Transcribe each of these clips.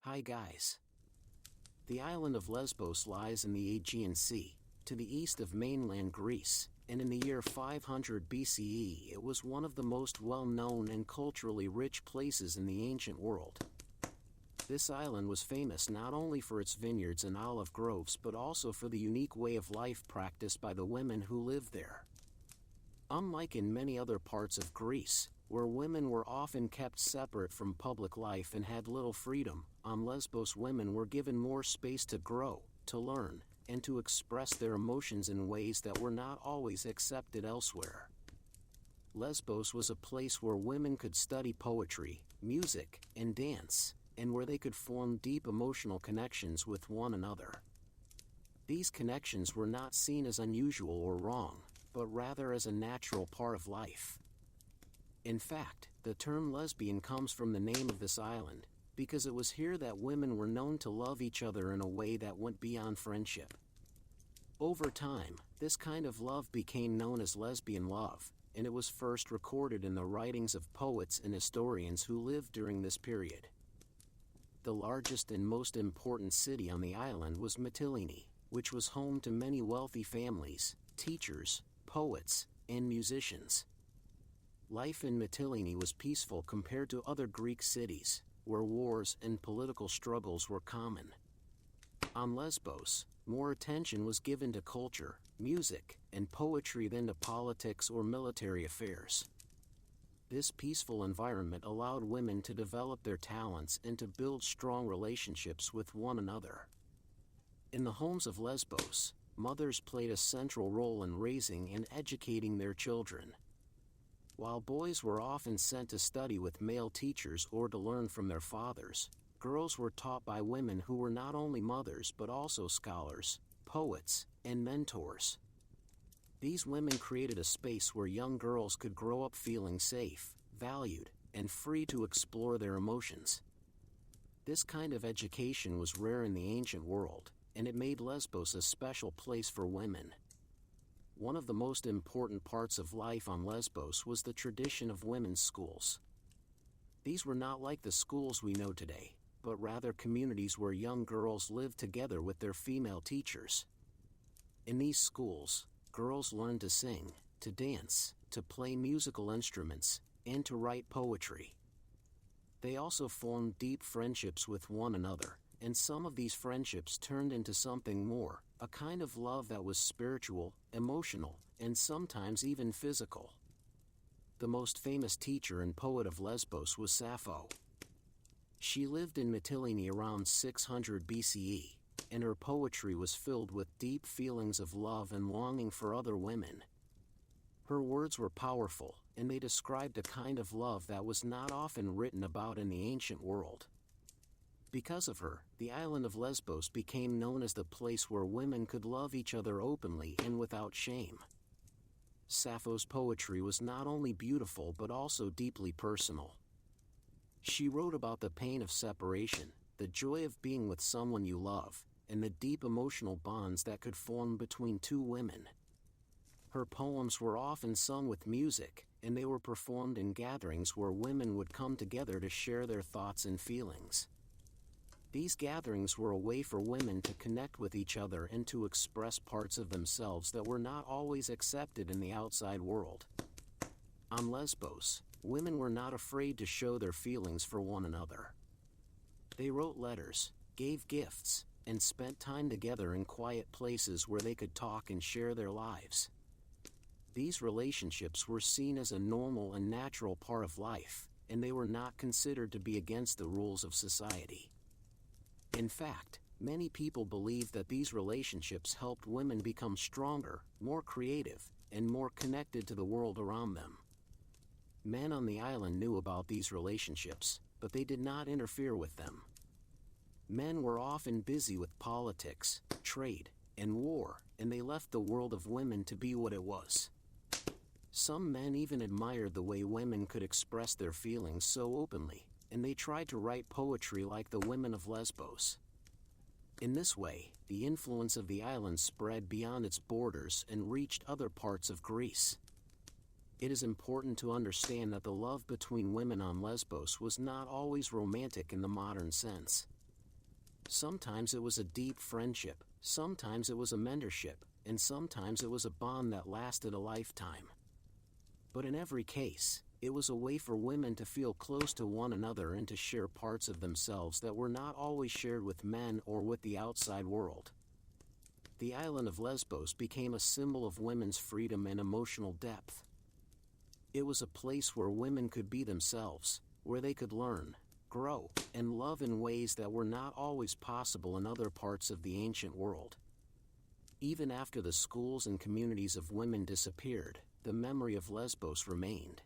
Hi guys. The island of Lesbos lies in the Aegean Sea, to the east of mainland Greece, and in the year 500 BCE it was one of the most well-known and culturally rich places in the ancient world. This island was famous not only for its vineyards and olive groves but also for the unique way of life practiced by the women who lived there. Unlike in many other parts of Greece, where women were often kept separate from public life and had little freedom, on Lesbos women were given more space to grow, to learn, and to express their emotions in ways that were not always accepted elsewhere. Lesbos was a place where women could study poetry, music, and dance, and where they could form deep emotional connections with one another. These connections were not seen as unusual or wrong, but rather as a natural part of life. In fact, the term lesbian comes from the name of this island, because it was here that women were known to love each other in a way that went beyond friendship. Over time, this kind of love became known as lesbian love, and it was first recorded in the writings of poets and historians who lived during this period. The largest and most important city on the island was Mytilene, which was home to many wealthy families, teachers, poets, and musicians. Life in Mytilene was peaceful compared to other Greek cities, where wars and political struggles were common. On Lesbos, more attention was given to culture, music, and poetry than to politics or military affairs. This peaceful environment allowed women to develop their talents and to build strong relationships with one another. In the homes of Lesbos, mothers played a central role in raising and educating their children. While boys were often sent to study with male teachers or to learn from their fathers, girls were taught by women who were not only mothers but also scholars, poets, and mentors. These women created a space where young girls could grow up feeling safe, valued, and free to explore their emotions. This kind of education was rare in the ancient world, and it made Lesbos a special place for women. One of the most important parts of life on Lesbos was the tradition of women's schools. These were not like the schools we know today, but rather communities where young girls lived together with their female teachers. In these schools, girls learned to sing, to dance, to play musical instruments, and to write poetry. They also formed deep friendships with one another, and some of these friendships turned into something more, a kind of love that was spiritual, emotional, and sometimes even physical. The most famous teacher and poet of Lesbos was Sappho. She lived in Mytilene around 600 BCE, and her poetry was filled with deep feelings of love and longing for other women. Her words were powerful, and they described a kind of love that was not often written about in the ancient world. Because of her, the island of Lesbos became known as the place where women could love each other openly and without shame. Sappho's poetry was not only beautiful but also deeply personal. She wrote about the pain of separation, the joy of being with someone you love, and the deep emotional bonds that could form between two women. Her poems were often sung with music, and they were performed in gatherings where women would come together to share their thoughts and feelings. These gatherings were a way for women to connect with each other and to express parts of themselves that were not always accepted in the outside world. On Lesbos, women were not afraid to show their feelings for one another. They wrote letters, gave gifts, and spent time together in quiet places where they could talk and share their lives. These relationships were seen as a normal and natural part of life, and they were not considered to be against the rules of society. In fact, many people believe that these relationships helped women become stronger, more creative, and more connected to the world around them. Men on the island knew about these relationships, but they did not interfere with them. Men were often busy with politics, trade, and war, and they left the world of women to be what it was. Some men even admired the way women could express their feelings so openly, and they tried to write poetry like the women of Lesbos. In this way, the influence of the island spread beyond its borders and reached other parts of Greece. It is important to understand that the love between women on Lesbos was not always romantic in the modern sense. Sometimes it was a deep friendship, sometimes it was a mentorship, and sometimes it was a bond that lasted a lifetime. But in every case, it was a way for women to feel close to one another and to share parts of themselves that were not always shared with men or with the outside world. The island of Lesbos became a symbol of women's freedom and emotional depth. It was a place where women could be themselves, where they could learn, grow, and love in ways that were not always possible in other parts of the ancient world. Even after the schools and communities of women disappeared, the memory of Lesbos remained.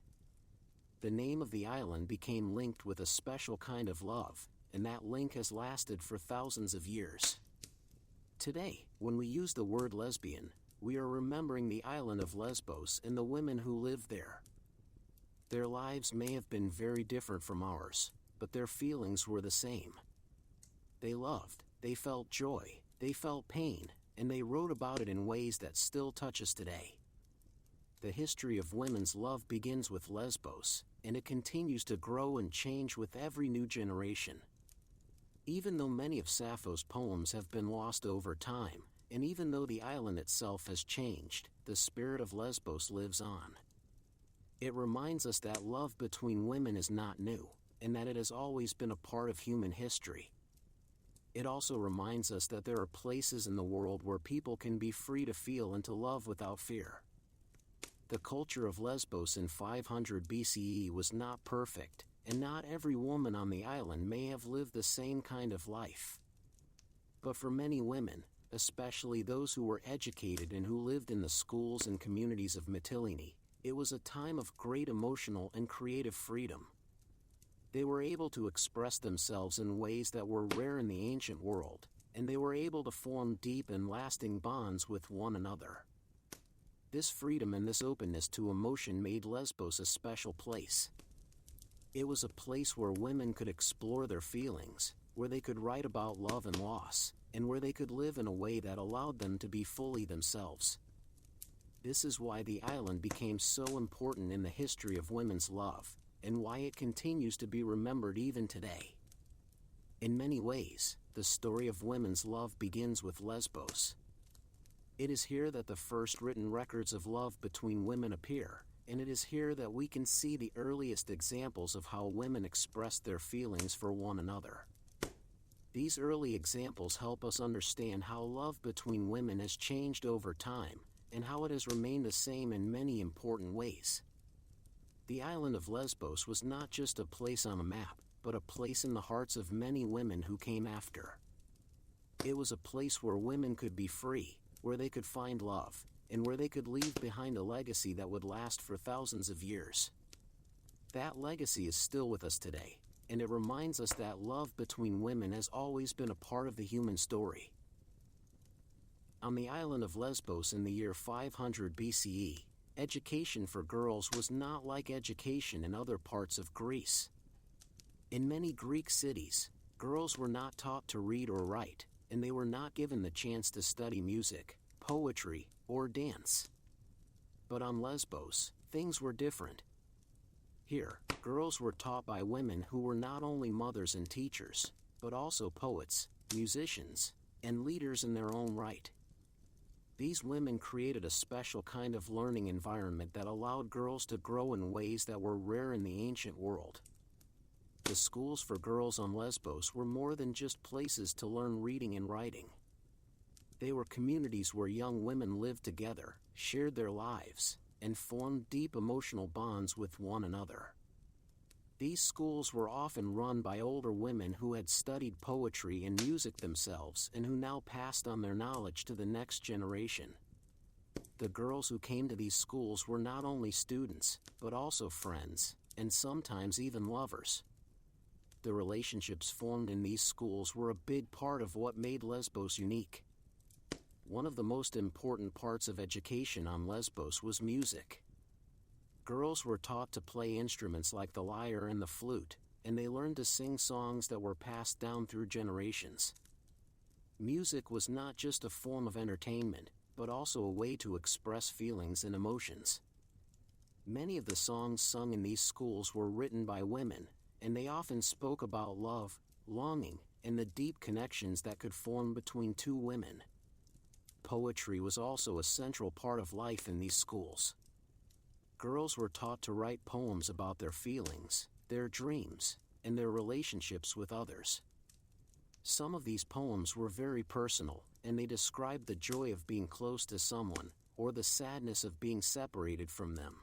The name of the island became linked with a special kind of love, and that link has lasted for thousands of years. Today, when we use the word lesbian, we are remembering the island of Lesbos and the women who lived there. Their lives may have been very different from ours, but their feelings were the same. They loved, they felt joy, they felt pain, and they wrote about it in ways that still touch us today. The history of women's love begins with Lesbos, and it continues to grow and change with every new generation. Even though many of Sappho's poems have been lost over time, and even though the island itself has changed, the spirit of Lesbos lives on. It reminds us that love between women is not new, and that it has always been a part of human history. It also reminds us that there are places in the world where people can be free to feel and to love without fear. The culture of Lesbos in 500 BCE was not perfect, and not every woman on the island may have lived the same kind of life. But for many women, especially those who were educated and who lived in the schools and communities of Mytilene, it was a time of great emotional and creative freedom. They were able to express themselves in ways that were rare in the ancient world, and they were able to form deep and lasting bonds with one another. This freedom and this openness to emotion made Lesbos a special place. It was a place where women could explore their feelings, where they could write about love and loss, and where they could live in a way that allowed them to be fully themselves. This is why the island became so important in the history of women's love, and why it continues to be remembered even today. In many ways, the story of women's love begins with Lesbos. It is here that the first written records of love between women appear, and it is here that we can see the earliest examples of how women expressed their feelings for one another. These early examples help us understand how love between women has changed over time, and how it has remained the same in many important ways. The island of Lesbos was not just a place on a map, but a place in the hearts of many women who came after. It was a place where women could be free, where they could find love, and where they could leave behind a legacy that would last for thousands of years. That legacy is still with us today, and it reminds us that love between women has always been a part of the human story. On the island of Lesbos in the year 500 BCE, education for girls was not like education in other parts of Greece. In many Greek cities, girls were not taught to read or write, and they were not given the chance to study music, poetry, or dance. But on Lesbos, things were different. Here, girls were taught by women who were not only mothers and teachers, but also poets, musicians, and leaders in their own right. These women created a special kind of learning environment that allowed girls to grow in ways that were rare in the ancient world. The schools for girls on Lesbos were more than just places to learn reading and writing. They were communities where young women lived together, shared their lives, and formed deep emotional bonds with one another. These schools were often run by older women who had studied poetry and music themselves and who now passed on their knowledge to the next generation. The girls who came to these schools were not only students, but also friends, and sometimes even lovers. The relationships formed in these schools were a big part of what made Lesbos unique. One of the most important parts of education on Lesbos was music. Girls were taught to play instruments like the lyre and the flute, and they learned to sing songs that were passed down through generations. Music was not just a form of entertainment, but also a way to express feelings and emotions. Many of the songs sung in these schools were written by women, and they often spoke about love, longing, and the deep connections that could form between two women. Poetry was also a central part of life in these schools. Girls were taught to write poems about their feelings, their dreams, and their relationships with others. Some of these poems were very personal, and they described the joy of being close to someone, or the sadness of being separated from them.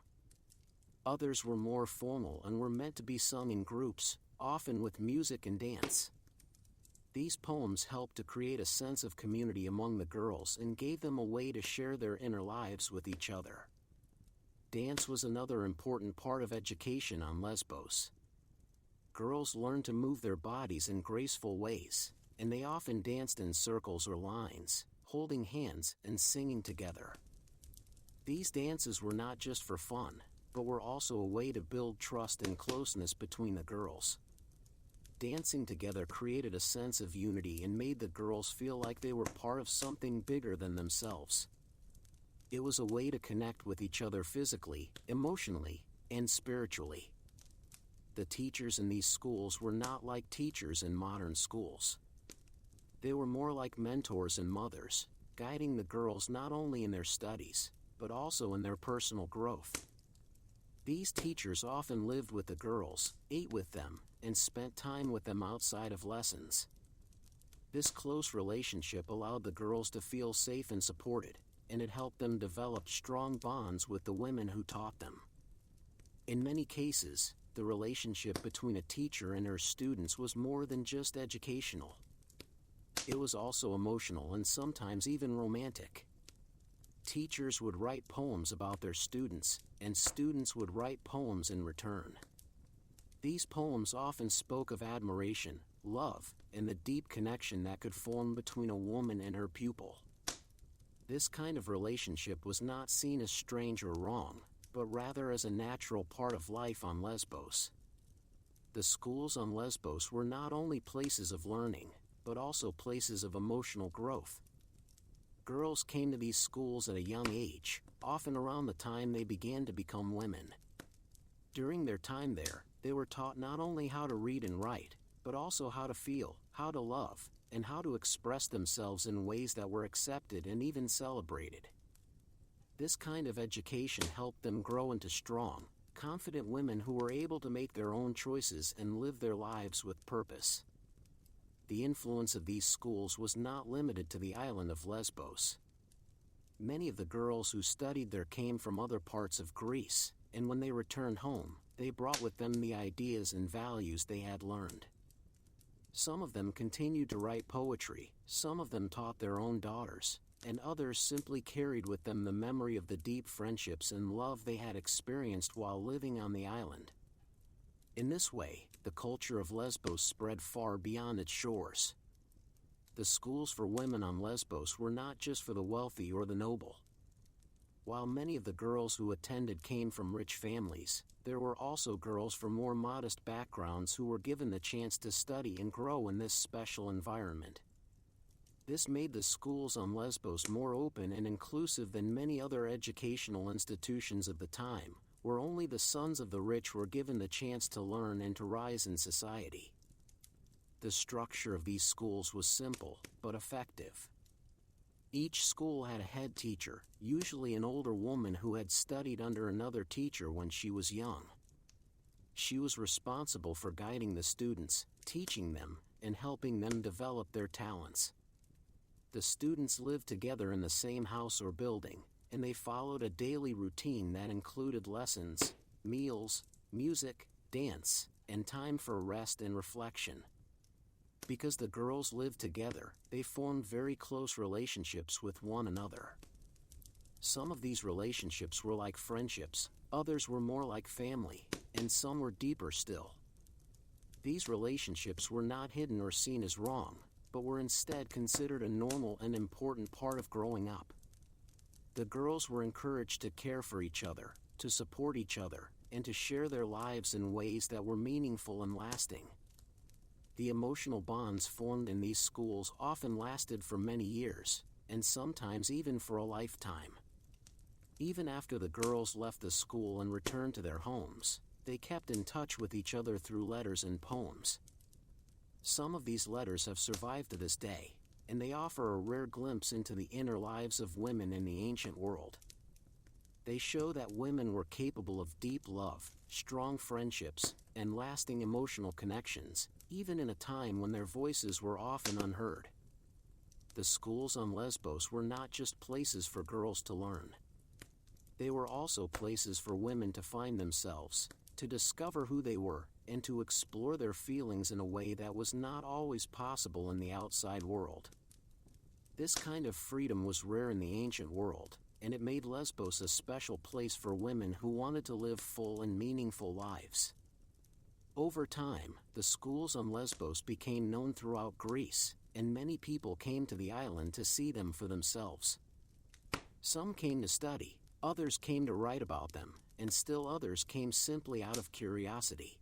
Others were more formal and were meant to be sung in groups, often with music and dance. These poems helped to create a sense of community among the girls and gave them a way to share their inner lives with each other. Dance was another important part of education on Lesbos. Girls learned to move their bodies in graceful ways, and they often danced in circles or lines, holding hands and singing together. These dances were not just for fun, but were also a way to build trust and closeness between the girls. Dancing together created a sense of unity and made the girls feel like they were part of something bigger than themselves. It was a way to connect with each other physically, emotionally, and spiritually. The teachers in these schools were not like teachers in modern schools. They were more like mentors and mothers, guiding the girls not only in their studies, but also in their personal growth. These teachers often lived with the girls, ate with them, and spent time with them outside of lessons. This close relationship allowed the girls to feel safe and supported, and it helped them develop strong bonds with the women who taught them. In many cases, the relationship between a teacher and her students was more than just educational. It was also emotional and sometimes even romantic. Teachers would write poems about their students, and students would write poems in return. These poems often spoke of admiration, love, and the deep connection that could form between a woman and her pupil. This kind of relationship was not seen as strange or wrong, but rather as a natural part of life on Lesbos. The schools on Lesbos were not only places of learning, but also places of emotional growth. Girls came to these schools at a young age, often around the time they began to become women. During their time there, they were taught not only how to read and write, but also how to feel, how to love, and how to express themselves in ways that were accepted and even celebrated. This kind of education helped them grow into strong, confident women who were able to make their own choices and live their lives with purpose. The influence of these schools was not limited to the island of Lesbos. Many of the girls who studied there came from other parts of Greece, and when they returned home, they brought with them the ideas and values they had learned. Some of them continued to write poetry, some of them taught their own daughters, and others simply carried with them the memory of the deep friendships and love they had experienced while living on the island. In this way, the culture of Lesbos spread far beyond its shores. The schools for women on Lesbos were not just for the wealthy or the noble. While many of the girls who attended came from rich families, there were also girls from more modest backgrounds who were given the chance to study and grow in this special environment. This made the schools on Lesbos more open and inclusive than many other educational institutions of the time, where only the sons of the rich were given the chance to learn and to rise in society. The structure of these schools was simple, but effective. Each school had a head teacher, usually an older woman who had studied under another teacher when she was young. She was responsible for guiding the students, teaching them, and helping them develop their talents. The students lived together in the same house or building, and they followed a daily routine that included lessons, meals, music, dance, and time for rest and reflection. Because the girls lived together, they formed very close relationships with one another. Some of these relationships were like friendships, others were more like family, and some were deeper still. These relationships were not hidden or seen as wrong, but were instead considered a normal and important part of growing up. The girls were encouraged to care for each other, to support each other, and to share their lives in ways that were meaningful and lasting. The emotional bonds formed in these schools often lasted for many years, and sometimes even for a lifetime. Even after the girls left the school and returned to their homes, they kept in touch with each other through letters and poems. Some of these letters have survived to this day, and they offer a rare glimpse into the inner lives of women in the ancient world. They show that women were capable of deep love, strong friendships, and lasting emotional connections, even in a time when their voices were often unheard. The schools on Lesbos were not just places for girls to learn. They were also places for women to find themselves, to discover who they were, and to explore their feelings in a way that was not always possible in the outside world. This kind of freedom was rare in the ancient world, and it made Lesbos a special place for women who wanted to live full and meaningful lives. Over time, the schools on Lesbos became known throughout Greece, and many people came to the island to see them for themselves. Some came to study, others came to write about them, and still others came simply out of curiosity.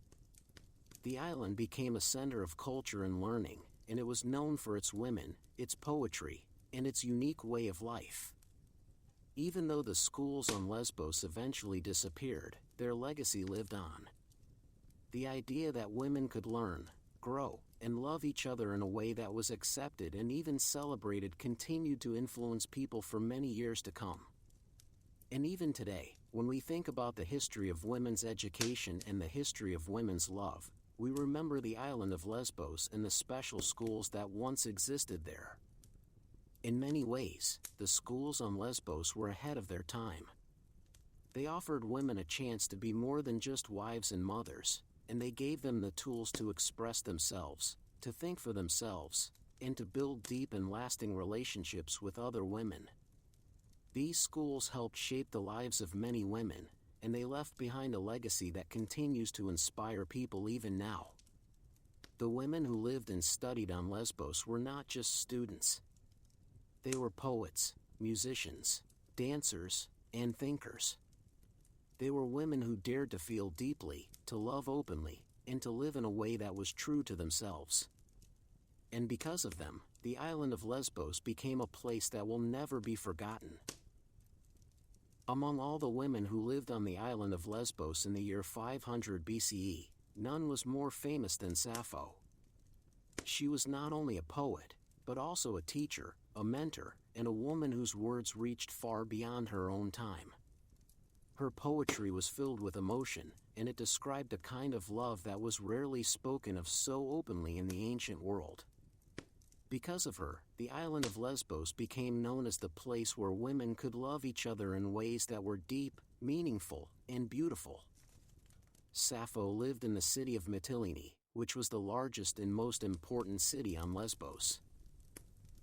The island became a center of culture and learning, and it was known for its women, its poetry, and its unique way of life. Even though the schools on Lesbos eventually disappeared, their legacy lived on. The idea that women could learn, grow, and love each other in a way that was accepted and even celebrated continued to influence people for many years to come. And even today, when we think about the history of women's education and the history of women's love, we remember the island of Lesbos and the special schools that once existed there. In many ways, the schools on Lesbos were ahead of their time. They offered women a chance to be more than just wives and mothers, and they gave them the tools to express themselves, to think for themselves, and to build deep and lasting relationships with other women. These schools helped shape the lives of many women, and they left behind a legacy that continues to inspire people even now. The women who lived and studied on Lesbos were not just students. They were poets, musicians, dancers, and thinkers. They were women who dared to feel deeply, to love openly, and to live in a way that was true to themselves. And because of them, the island of Lesbos became a place that will never be forgotten. Among all the women who lived on the island of Lesbos in the year 500 BCE, none was more famous than Sappho. She was not only a poet, but also a teacher, a mentor, and a woman whose words reached far beyond her own time. Her poetry was filled with emotion, and it described a kind of love that was rarely spoken of so openly in the ancient world. Because of her, the island of Lesbos became known as the place where women could love each other in ways that were deep, meaningful, and beautiful. Sappho lived in the city of Mytilene, which was the largest and most important city on Lesbos.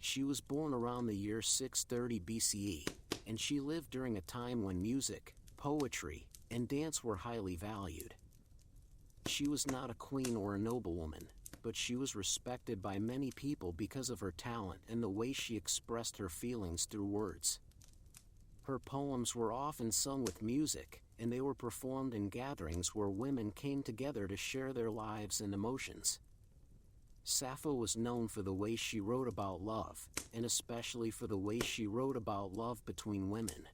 She was born around the year 630 BCE, and she lived during a time when music, poetry, and dance were highly valued. She was not a queen or a noblewoman, but she was respected by many people because of her talent and the way she expressed her feelings through words. Her poems were often sung with music, and they were performed in gatherings where women came together to share their lives and emotions. Sappho was known for the way she wrote about love, and especially for the way she wrote about love between women.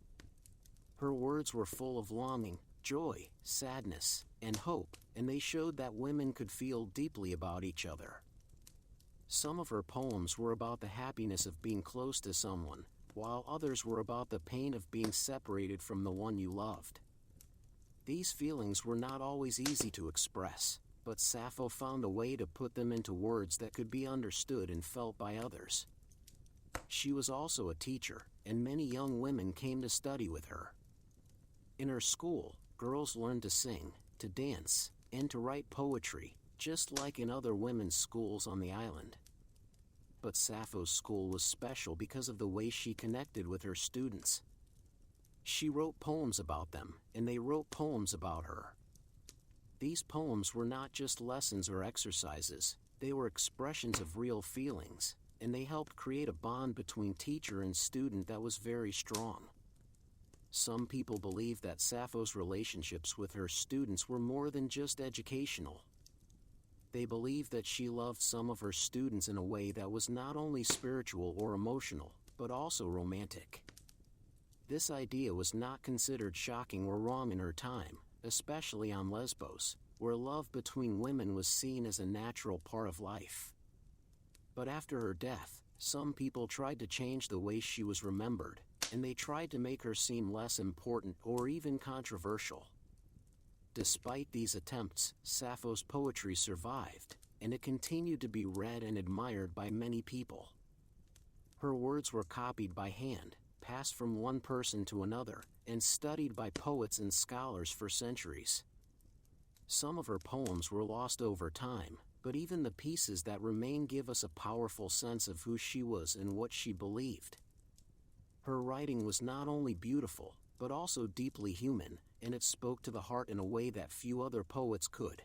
Her words were full of longing, joy, sadness, and hope, and they showed that women could feel deeply about each other. Some of her poems were about the happiness of being close to someone, while others were about the pain of being separated from the one you loved. These feelings were not always easy to express, but Sappho found a way to put them into words that could be understood and felt by others. She was also a teacher, and many young women came to study with her. In her school, girls learned to sing, to dance, and to write poetry, just like in other women's schools on the island. But Sappho's school was special because of the way she connected with her students. She wrote poems about them, and they wrote poems about her. These poems were not just lessons or exercises, they were expressions of real feelings, and they helped create a bond between teacher and student that was very strong. Some people believe that Sappho's relationships with her students were more than just educational. They believed that she loved some of her students in a way that was not only spiritual or emotional, but also romantic. This idea was not considered shocking or wrong in her time, especially on Lesbos, where love between women was seen as a natural part of life. But after her death, some people tried to change the way she was remembered, and they tried to make her seem less important or even controversial. Despite these attempts, Sappho's poetry survived, and it continued to be read and admired by many people. Her words were copied by hand, passed from one person to another, and studied by poets and scholars for centuries. Some of her poems were lost over time, but even the pieces that remain give us a powerful sense of who she was and what she believed. Her writing was not only beautiful, but also deeply human, and it spoke to the heart in a way that few other poets could.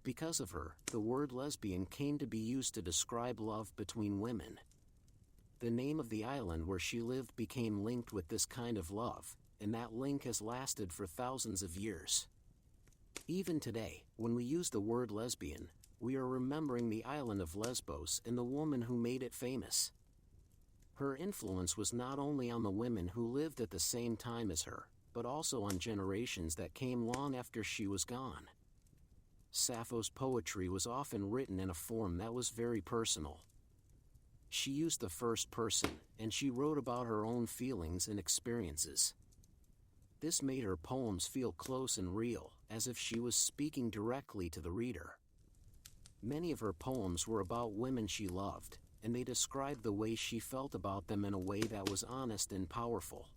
Because of her, the word lesbian came to be used to describe love between women. The name of the island where she lived became linked with this kind of love, and that link has lasted for thousands of years. Even today, when we use the word lesbian, we are remembering the island of Lesbos and the woman who made it famous. Her influence was not only on the women who lived at the same time as her, but also on generations that came long after she was gone. Sappho's poetry was often written in a form that was very personal. She used the first person, and she wrote about her own feelings and experiences. This made her poems feel close and real, as if she was speaking directly to the reader. Many of her poems were about women she loved, and they described the way she felt about them in a way that was honest and powerful.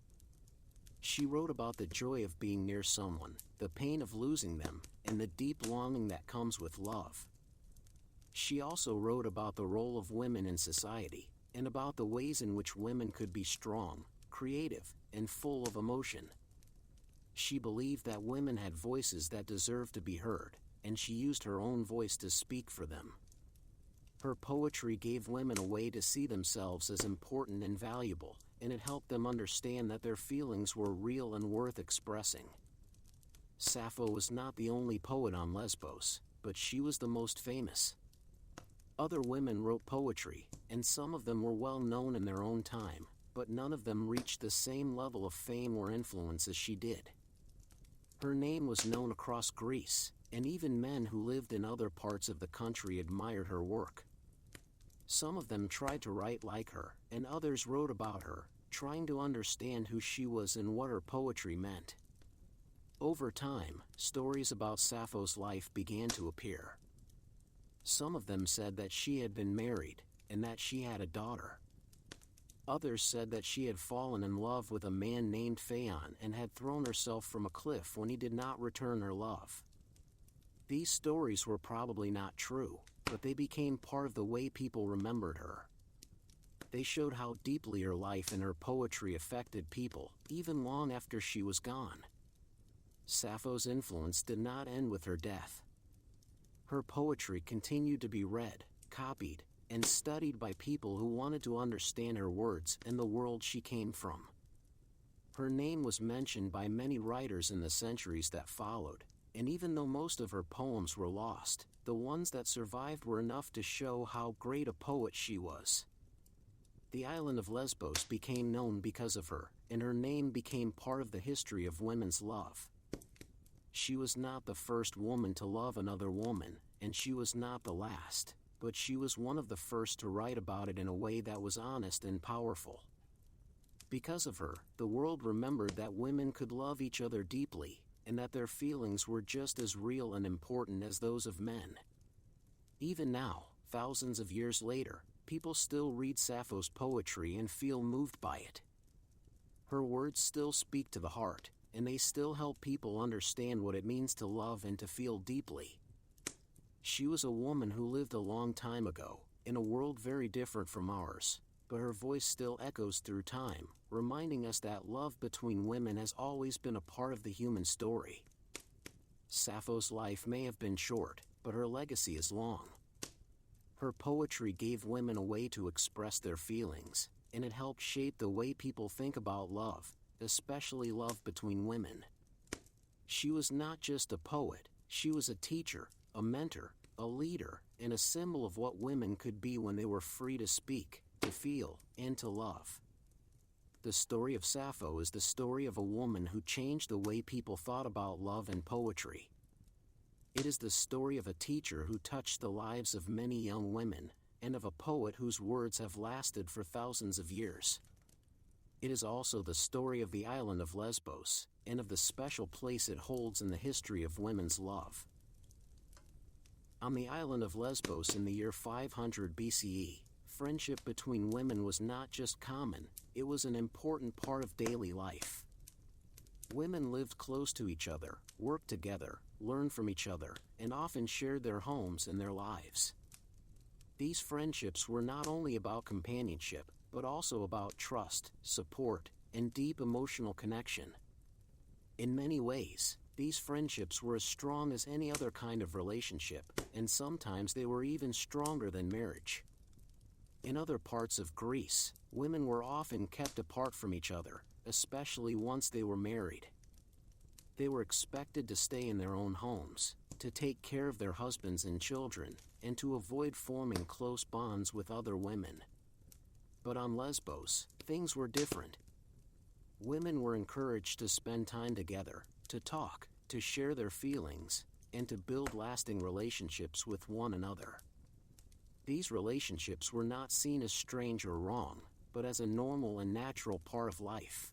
She wrote about the joy of being near someone, the pain of losing them, and the deep longing that comes with love. She also wrote about the role of women in society, and about the ways in which women could be strong, creative, and full of emotion. She believed that women had voices that deserved to be heard, and she used her own voice to speak for them. Her poetry gave women a way to see themselves as important and valuable, and it helped them understand that their feelings were real and worth expressing. Sappho was not the only poet on Lesbos, but she was the most famous. Other women wrote poetry, and some of them were well known in their own time, but none of them reached the same level of fame or influence as she did. Her name was known across Greece, and even men who lived in other parts of the country admired her work. Some of them tried to write like her, and others wrote about her, trying to understand who she was and what her poetry meant. Over time, stories about Sappho's life began to appear. Some of them said that she had been married, and that she had a daughter. Others said that she had fallen in love with a man named Phaon and had thrown herself from a cliff when he did not return her love. These stories were probably not true, but they became part of the way people remembered her. They showed how deeply her life and her poetry affected people, even long after she was gone. Sappho's influence did not end with her death. Her poetry continued to be read, copied, and studied by people who wanted to understand her words and the world she came from. Her name was mentioned by many writers in the centuries that followed, and even though most of her poems were lost, the ones that survived were enough to show how great a poet she was. The island of Lesbos became known because of her, and her name became part of the history of women's love. She was not the first woman to love another woman, and she was not the last, but she was one of the first to write about it in a way that was honest and powerful. Because of her, the world remembered that women could love each other deeply, and that their feelings were just as real and important as those of men. Even now, thousands of years later, people still read Sappho's poetry and feel moved by it. Her words still speak to the heart, and they still help people understand what it means to love and to feel deeply. She was a woman who lived a long time ago, in a world very different from ours, but her voice still echoes through time, reminding us that love between women has always been a part of the human story. Sappho's life may have been short, but her legacy is long. Her poetry gave women a way to express their feelings, and it helped shape the way people think about love, especially love between women. She was not just a poet, she was a teacher, a mentor, a leader, and a symbol of what women could be when they were free to speak, to feel, and to love. The story of Sappho is the story of a woman who changed the way people thought about love and poetry. It is the story of a teacher who touched the lives of many young women, and of a poet whose words have lasted for thousands of years. It is also the story of the island of Lesbos, and of the special place it holds in the history of women's love. On the island of Lesbos in the year 500 BCE, friendship between women was not just common, it was an important part of daily life. Women lived close to each other, worked together, learned from each other, and often shared their homes and their lives. These friendships were not only about companionship, but also about trust, support, and deep emotional connection. In many ways, these friendships were as strong as any other kind of relationship, and sometimes they were even stronger than marriage. In other parts of Greece, women were often kept apart from each other, especially once they were married. They were expected to stay in their own homes, to take care of their husbands and children, and to avoid forming close bonds with other women. But on Lesbos, things were different. Women were encouraged to spend time together, to talk, to share their feelings, and to build lasting relationships with one another. These relationships were not seen as strange or wrong, but as a normal and natural part of life.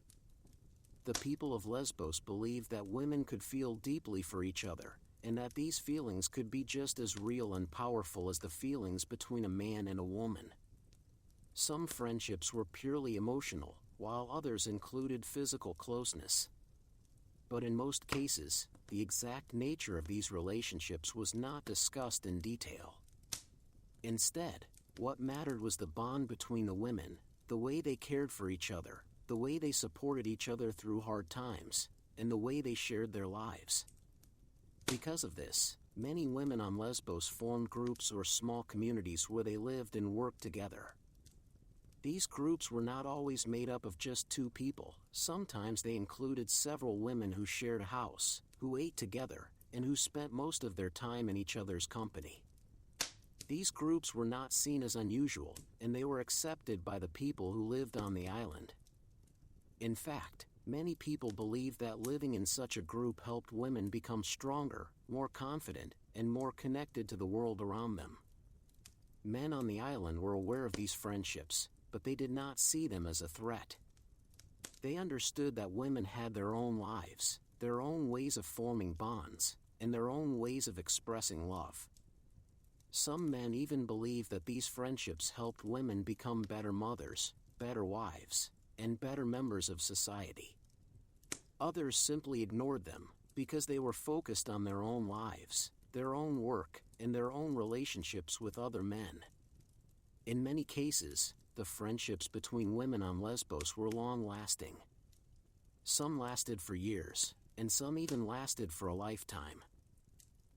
The people of Lesbos believed that women could feel deeply for each other, and that these feelings could be just as real and powerful as the feelings between a man and a woman. Some friendships were purely emotional, while others included physical closeness. But in most cases, the exact nature of these relationships was not discussed in detail. Instead, what mattered was the bond between the women, the way they cared for each other, the way they supported each other through hard times, and the way they shared their lives. Because of this, many women on Lesbos formed groups or small communities where they lived and worked together. These groups were not always made up of just two people. Sometimes they included several women who shared a house, who ate together, and who spent most of their time in each other's company. These groups were not seen as unusual, and they were accepted by the people who lived on the island. In fact, many people believed that living in such a group helped women become stronger, more confident, and more connected to the world around them. Men on the island were aware of these friendships, but they did not see them as a threat. They understood that women had their own lives, their own ways of forming bonds, and their own ways of expressing love. Some men even believed that these friendships helped women become better mothers, better wives, and better members of society. Others simply ignored them, because they were focused on their own lives, their own work, and their own relationships with other men. In many cases, the friendships between women on Lesbos were long-lasting. Some lasted for years, and some even lasted for a lifetime.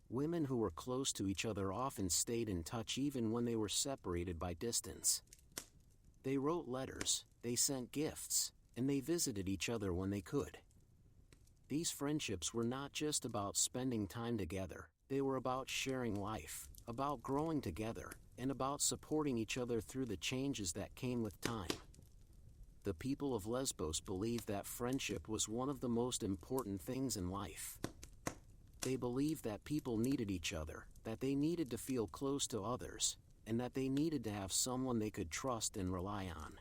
Women who were close to each other often stayed in touch even when they were separated by distance. They wrote letters, they sent gifts, and they visited each other when they could. These friendships were not just about spending time together, they were about sharing life, about growing together, and about supporting each other through the changes that came with time. The people of Lesbos believed that friendship was one of the most important things in life. They believed that people needed each other, that they needed to feel close to others, and that they needed to have someone they could trust and rely on.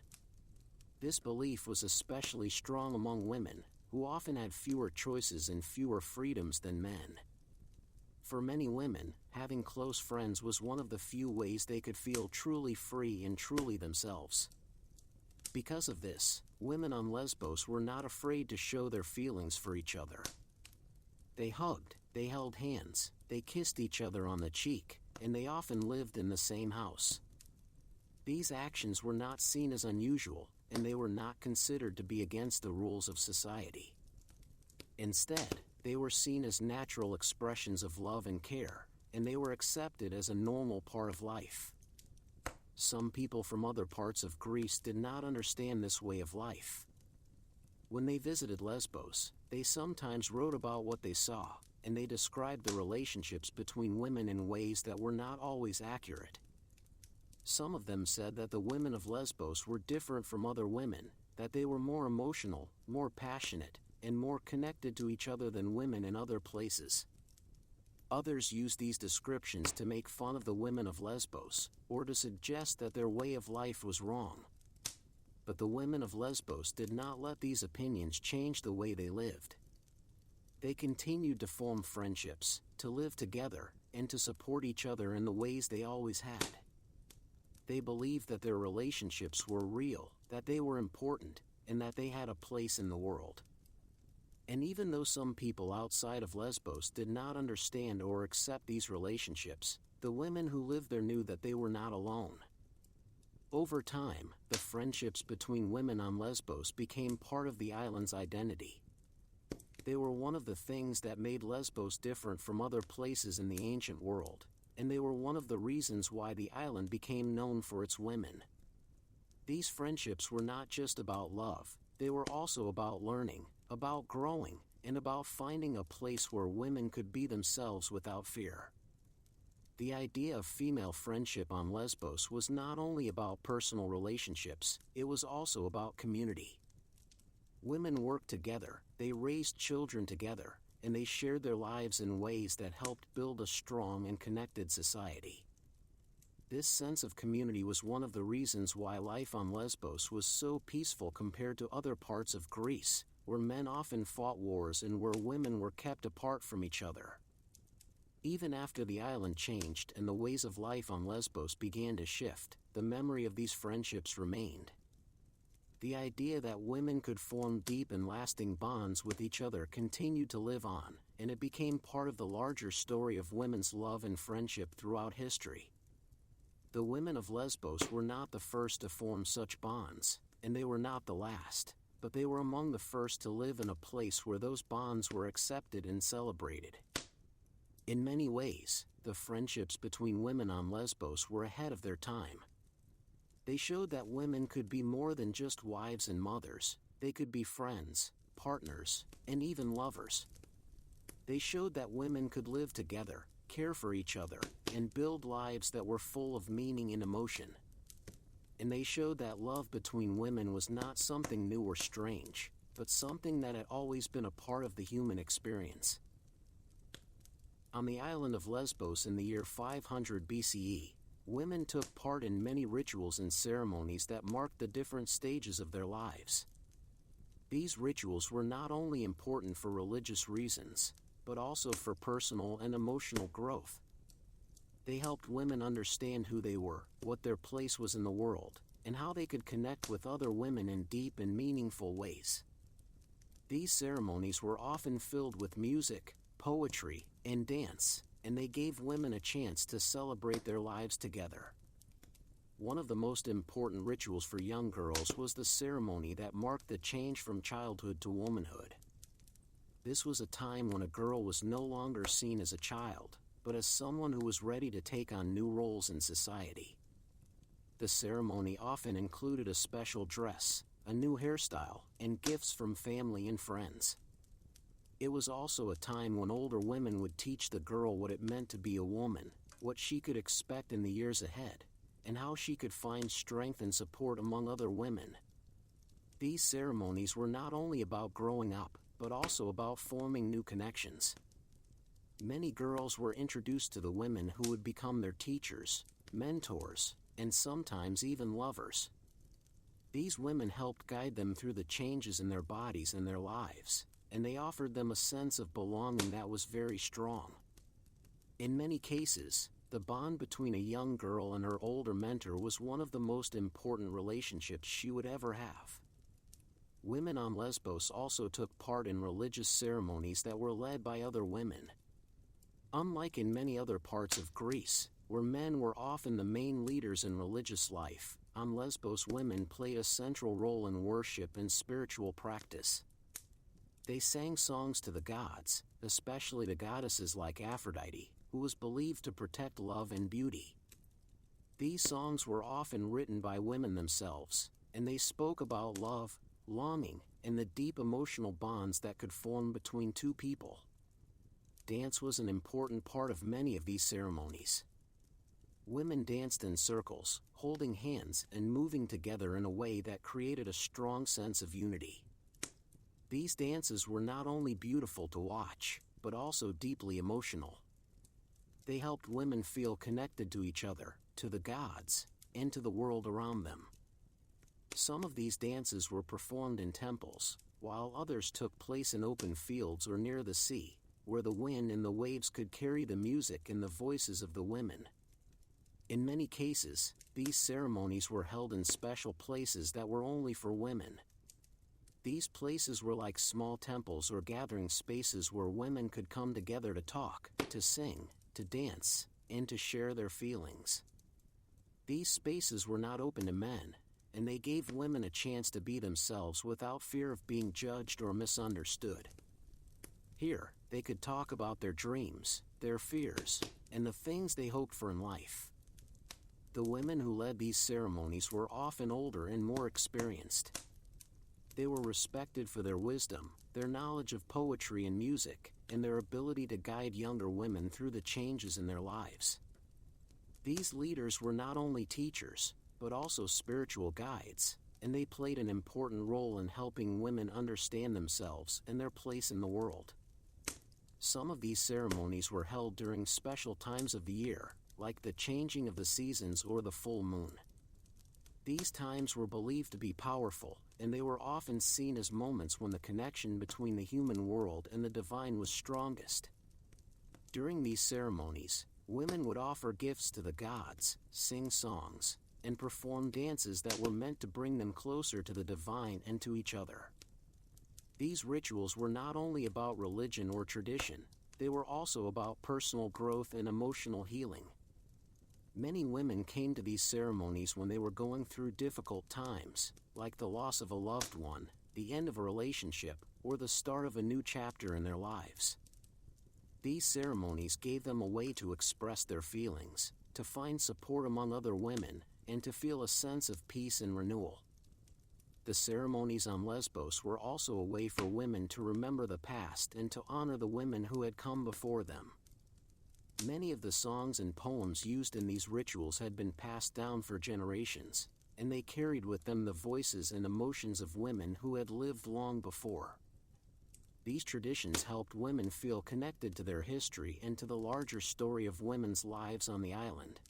This belief was especially strong among women, who often had fewer choices and fewer freedoms than men. For many women, having close friends was one of the few ways they could feel truly free and truly themselves. Because of this, women on Lesbos were not afraid to show their feelings for each other. They hugged, they held hands, they kissed each other on the cheek, and they often lived in the same house. These actions were not seen as unusual, and they were not considered to be against the rules of society. Instead, they were seen as natural expressions of love and care, and they were accepted as a normal part of life. Some people from other parts of Greece did not understand this way of life. When they visited Lesbos, they sometimes wrote about what they saw, and they described the relationships between women in ways that were not always accurate. Some of them said that the women of Lesbos were different from other women, that they were more emotional, more passionate, and more connected to each other than women in other places. Others used these descriptions to make fun of the women of Lesbos, or to suggest that their way of life was wrong. But the women of Lesbos did not let these opinions change the way they lived. They continued to form friendships, to live together, and to support each other in the ways they always had. They believed that their relationships were real, that they were important, and that they had a place in the world. And even though some people outside of Lesbos did not understand or accept these relationships, the women who lived there knew that they were not alone. Over time, the friendships between women on Lesbos became part of the island's identity. They were one of the things that made Lesbos different from other places in the ancient world, and they were one of the reasons why the island became known for its women. These friendships were not just about love, they were also about learning, about growing, and about finding a place where women could be themselves without fear. The idea of female friendship on Lesbos was not only about personal relationships, it was also about community. Women worked together, they raised children together, and they shared their lives in ways that helped build a strong and connected society. This sense of community was one of the reasons why life on Lesbos was so peaceful compared to other parts of Greece, where men often fought wars and where women were kept apart from each other. Even after the island changed and the ways of life on Lesbos began to shift, the memory of these friendships remained. The idea that women could form deep and lasting bonds with each other continued to live on, and it became part of the larger story of women's love and friendship throughout history. The women of Lesbos were not the first to form such bonds, and they were not the last, but they were among the first to live in a place where those bonds were accepted and celebrated. In many ways, the friendships between women on Lesbos were ahead of their time. They showed that women could be more than just wives and mothers, they could be friends, partners, and even lovers. They showed that women could live together, care for each other, and build lives that were full of meaning and emotion. And they showed that love between women was not something new or strange, but something that had always been a part of the human experience. On the island of Lesbos in the year 500 BCE, women took part in many rituals and ceremonies that marked the different stages of their lives. These rituals were not only important for religious reasons, but also for personal and emotional growth. They helped women understand who they were, what their place was in the world, and how they could connect with other women in deep and meaningful ways. These ceremonies were often filled with music, poetry, and dance, and they gave women a chance to celebrate their lives together. One of the most important rituals for young girls was the ceremony that marked the change from childhood to womanhood. This was a time when a girl was no longer seen as a child, but as someone who was ready to take on new roles in society. The ceremony often included a special dress, a new hairstyle, and gifts from family and friends. It was also a time when older women would teach the girl what it meant to be a woman, what she could expect in the years ahead, and how she could find strength and support among other women. These ceremonies were not only about growing up, but also about forming new connections. Many girls were introduced to the women who would become their teachers, mentors, and sometimes even lovers. These women helped guide them through the changes in their bodies and their lives, and they offered them a sense of belonging that was very strong. In many cases, the bond between a young girl and her older mentor was one of the most important relationships she would ever have. Women on Lesbos also took part in religious ceremonies that were led by other women. Unlike in many other parts of Greece, where men were often the main leaders in religious life, on Lesbos women played a central role in worship and spiritual practice. They sang songs to the gods, especially to goddesses like Aphrodite, who was believed to protect love and beauty. These songs were often written by women themselves, and they spoke about love, longing, and the deep emotional bonds that could form between two people. Dance was an important part of many of these ceremonies. Women danced in circles, holding hands and moving together in a way that created a strong sense of unity. These dances were not only beautiful to watch, but also deeply emotional. They helped women feel connected to each other, to the gods, and to the world around them. Some of these dances were performed in temples, while others took place in open fields or near the sea, where the wind and the waves could carry the music and the voices of the women. In many cases, these ceremonies were held in special places that were only for women. These places were like small temples or gathering spaces where women could come together to talk, to sing, to dance, and to share their feelings. These spaces were not open to men, and they gave women a chance to be themselves without fear of being judged or misunderstood. Here, they could talk about their dreams, their fears, and the things they hoped for in life. The women who led these ceremonies were often older and more experienced. They were respected for their wisdom, their knowledge of poetry and music, and their ability to guide younger women through the changes in their lives. These leaders were not only teachers, but also spiritual guides, and they played an important role in helping women understand themselves and their place in the world. Some of these ceremonies were held during special times of the year, like the changing of the seasons or the full moon. These times were believed to be powerful, and they were often seen as moments when the connection between the human world and the divine was strongest. During these ceremonies, women would offer gifts to the gods, sing songs, and perform dances that were meant to bring them closer to the divine and to each other. These rituals were not only about religion or tradition, they were also about personal growth and emotional healing. Many women came to these ceremonies when they were going through difficult times, like the loss of a loved one, the end of a relationship, or the start of a new chapter in their lives. These ceremonies gave them a way to express their feelings, to find support among other women, and to feel a sense of peace and renewal. The ceremonies on Lesbos were also a way for women to remember the past and to honor the women who had come before them. Many of the songs and poems used in these rituals had been passed down for generations, and they carried with them the voices and emotions of women who had lived long before. These traditions helped women feel connected to their history and to the larger story of women's lives on the island.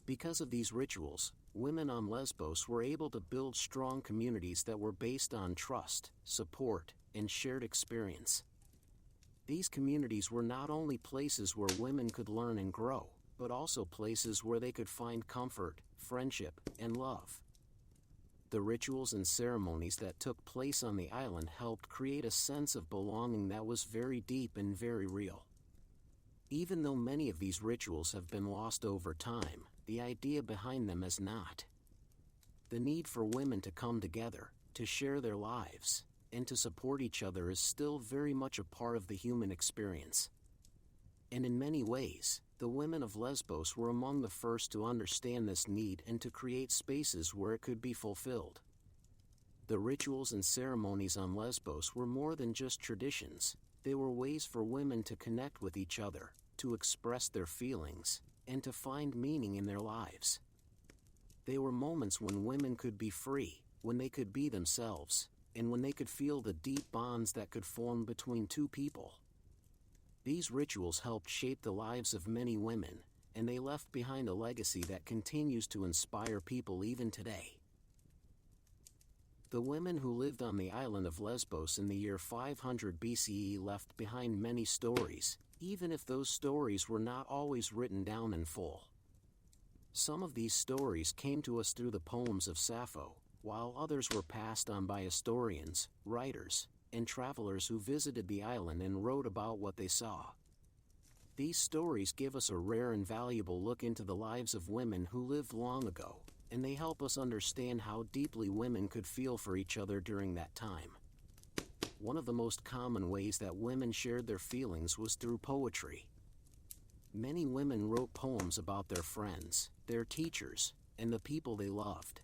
Because of these rituals, women on Lesbos were able to build strong communities that were based on trust, support, and shared experience. These communities were not only places where women could learn and grow, but also places where they could find comfort, friendship, and love. The rituals and ceremonies that took place on the island helped create a sense of belonging that was very deep and very real. Even though many of these rituals have been lost over time, the idea behind them has not. The need for women to come together, to share their lives, and to support each other is still very much a part of the human experience. And in many ways, the women of Lesbos were among the first to understand this need and to create spaces where it could be fulfilled. The rituals and ceremonies on Lesbos were more than just traditions, they were ways for women to connect with each other, to express their feelings, and to find meaning in their lives. They were moments when women could be free, when they could be themselves, and when they could feel the deep bonds that could form between two people. These rituals helped shape the lives of many women, and they left behind a legacy that continues to inspire people even today. The women who lived on the island of Lesbos in the year 500 BCE left behind many stories, even if those stories were not always written down in full. Some of these stories came to us through the poems of Sappho, while others were passed on by historians, writers, and travelers who visited the island and wrote about what they saw. These stories give us a rare and valuable look into the lives of women who lived long ago, and they help us understand how deeply women could feel for each other during that time. One of the most common ways that women shared their feelings was through poetry. Many women wrote poems about their friends, their teachers, and the people they loved.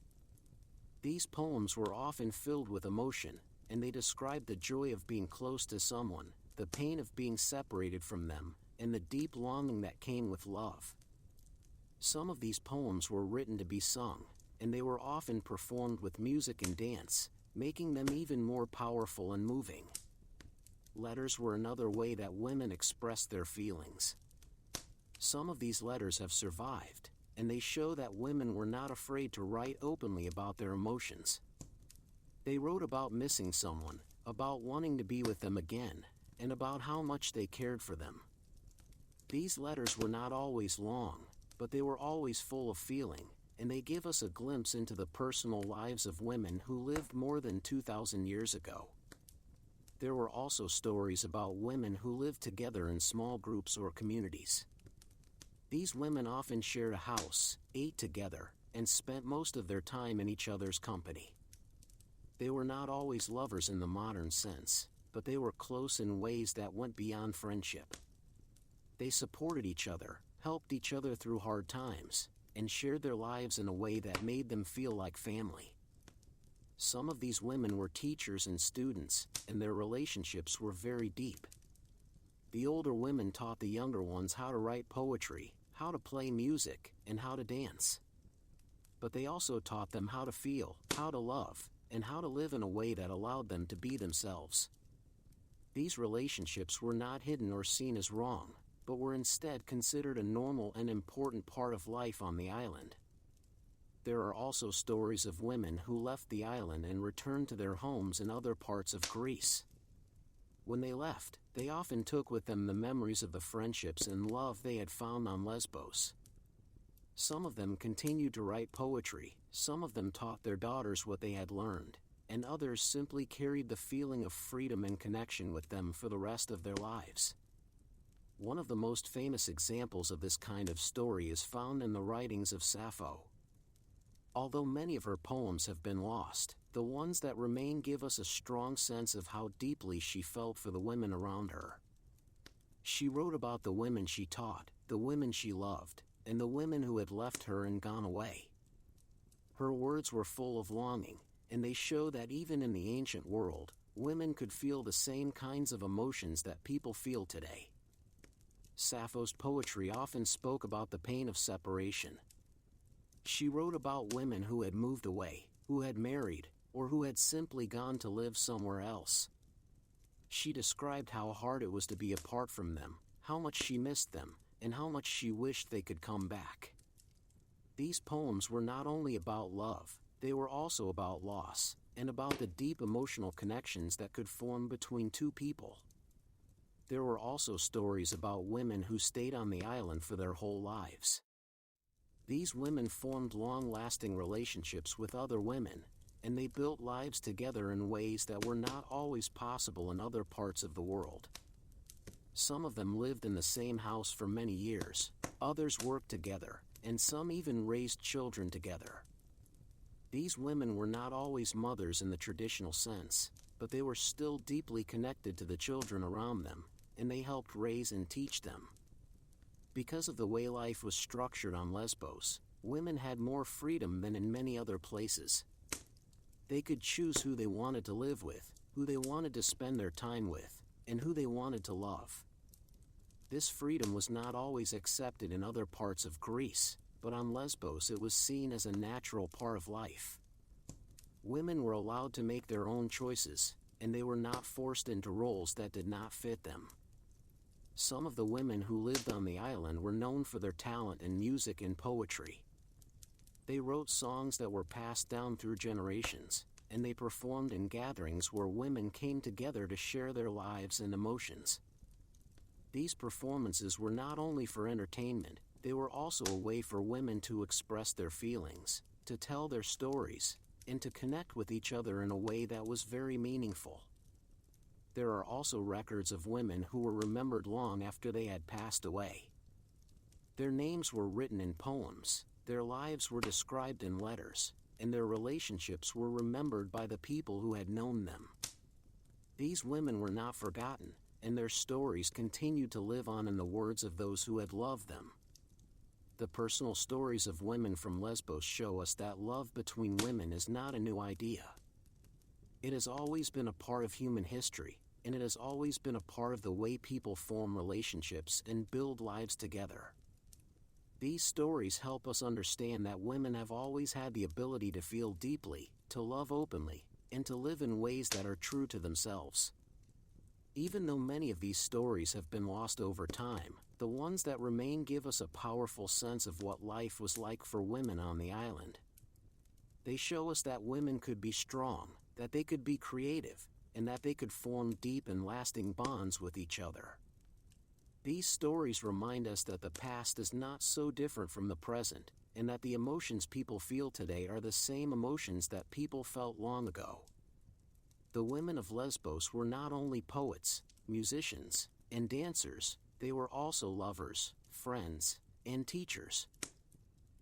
These poems were often filled with emotion, and they described the joy of being close to someone, the pain of being separated from them, and the deep longing that came with love. Some of these poems were written to be sung, and they were often performed with music and dance, making them even more powerful and moving. Letters were another way that women expressed their feelings. Some of these letters have survived, and they show that women were not afraid to write openly about their emotions. They wrote about missing someone, about wanting to be with them again, and about how much they cared for them. These letters were not always long, but they were always full of feeling, and they give us a glimpse into the personal lives of women who lived more than 2,000 years ago. There were also stories about women who lived together in small groups or communities. These women often shared a house, ate together, and spent most of their time in each other's company. They were not always lovers in the modern sense, but they were close in ways that went beyond friendship. They supported each other, helped each other through hard times, and shared their lives in a way that made them feel like family. Some of these women were teachers and students, and their relationships were very deep. The older women taught the younger ones how to write poetry, how to play music, and how to dance. But they also taught them how to feel, how to love, and how to live in a way that allowed them to be themselves. These relationships were not hidden or seen as wrong, but were instead considered a normal and important part of life on the island. There are also stories of women who left the island and returned to their homes in other parts of Greece. When they left, they often took with them the memories of the friendships and love they had found on Lesbos. Some of them continued to write poetry, some of them taught their daughters what they had learned, and others simply carried the feeling of freedom and connection with them for the rest of their lives. One of the most famous examples of this kind of story is found in the writings of Sappho. Although many of her poems have been lost, the ones that remain give us a strong sense of how deeply she felt for the women around her. She wrote about the women she taught, the women she loved, and the women who had left her and gone away. Her words were full of longing, and they show that even in the ancient world, women could feel the same kinds of emotions that people feel today. Sappho's poetry often spoke about the pain of separation. She wrote about women who had moved away, who had married, or who had simply gone to live somewhere else. She described how hard it was to be apart from them, how much she missed them, and how much she wished they could come back. These poems were not only about love, they were also about loss, and about the deep emotional connections that could form between two people. There were also stories about women who stayed on the island for their whole lives. These women formed long-lasting relationships with other women, and they built lives together in ways that were not always possible in other parts of the world. Some of them lived in the same house for many years, others worked together, and some even raised children together. These women were not always mothers in the traditional sense, but they were still deeply connected to the children around them, and they helped raise and teach them. Because of the way life was structured on Lesbos, women had more freedom than in many other places. They could choose who they wanted to live with, who they wanted to spend their time with, and who they wanted to love. This freedom was not always accepted in other parts of Greece, but on Lesbos it was seen as a natural part of life. Women were allowed to make their own choices, and they were not forced into roles that did not fit them. Some of the women who lived on the island were known for their talent in music and poetry. They wrote songs that were passed down through generations, and they performed in gatherings where women came together to share their lives and emotions. These performances were not only for entertainment, they were also a way for women to express their feelings, to tell their stories, and to connect with each other in a way that was very meaningful. There are also records of women who were remembered long after they had passed away. Their names were written in poems, their lives were described in letters, and their relationships were remembered by the people who had known them. These women were not forgotten, and their stories continued to live on in the words of those who had loved them. The personal stories of women from Lesbos show us that love between women is not a new idea. It has always been a part of human history, and it has always been a part of the way people form relationships and build lives together. These stories help us understand that women have always had the ability to feel deeply, to love openly, and to live in ways that are true to themselves. Even though many of these stories have been lost over time, the ones that remain give us a powerful sense of what life was like for women on the island. They show us that women could be strong, that they could be creative, and that they could form deep and lasting bonds with each other. These stories remind us that the past is not so different from the present, and that the emotions people feel today are the same emotions that people felt long ago. The women of Lesbos were not only poets, musicians, and dancers, they were also lovers, friends, and teachers.